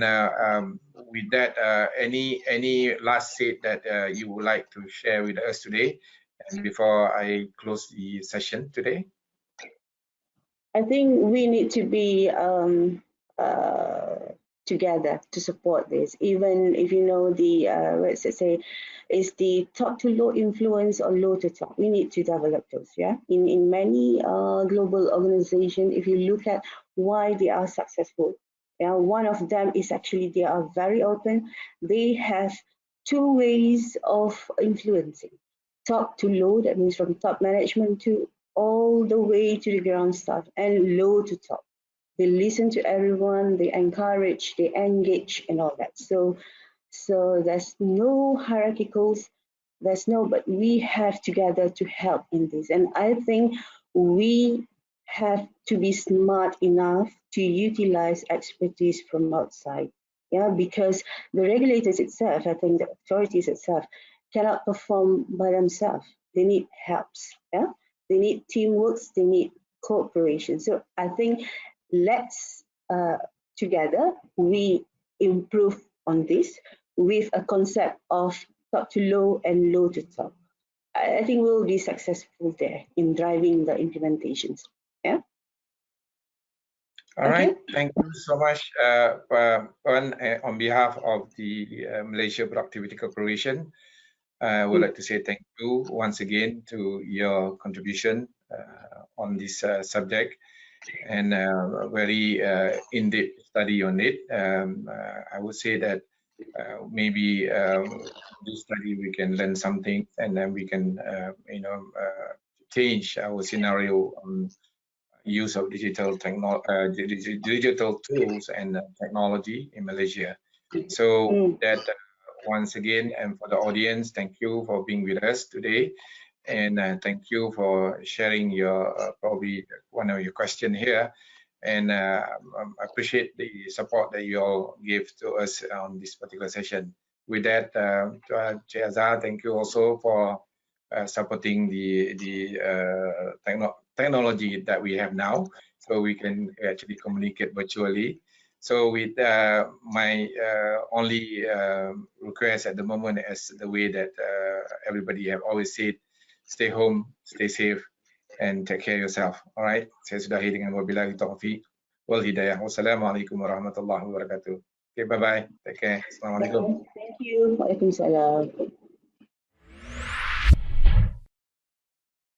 with that, any last say that you would like to share with us today, and before I close the session today? I think we need to be together to support this. Even if you know the let's say is the top to low influence or low to top, we need to develop those. Yeah, in many global organizations, if you look at why they are successful, Yeah, one of them is actually they are very open. They have two ways of influencing, top to low, that means from top management to all the way to the ground staff, and low to top. They listen to everyone, they encourage, they engage, and all that. So there's no hierarchicals, there's no, but we have together to help in this. And I think we have to be smart enough to utilize expertise from outside. Yeah, because the regulators itself, I think the authorities itself cannot perform by themselves. They need helps. Yeah, they need teamwork, they need cooperation. So I think let's together we improve on this with a concept of top to low and low to top. I think we'll be successful there in driving the implementations. Yeah. All right. Thank you so much, Puan, on behalf of the Malaysia Productivity Corporation. I would like to say thank you once again to your contribution on this subject, and a very in-depth study on it. I would say that maybe this study we can learn something, and then we can change our scenario on use of digital tools and technology in Malaysia. So that once again, and for the audience, thank you for being with us today, and thank you for sharing your probably one of your question here, and I appreciate the support that you all give to us on this particular session. With that, Azhar, thank you also for supporting the technology that we have now, so we can actually communicate virtually. So with my only request at the moment, as the way that everybody have always said, stay home, stay safe, and take care of yourself. All right. Saya sudahi dengan wabillahi taufiq wal hidayah. Wassalamualaikum warahmatullahi wabarakatuh. Okay, bye bye. Take care. Assalamualaikum. Thank you. Waalaikumsalam.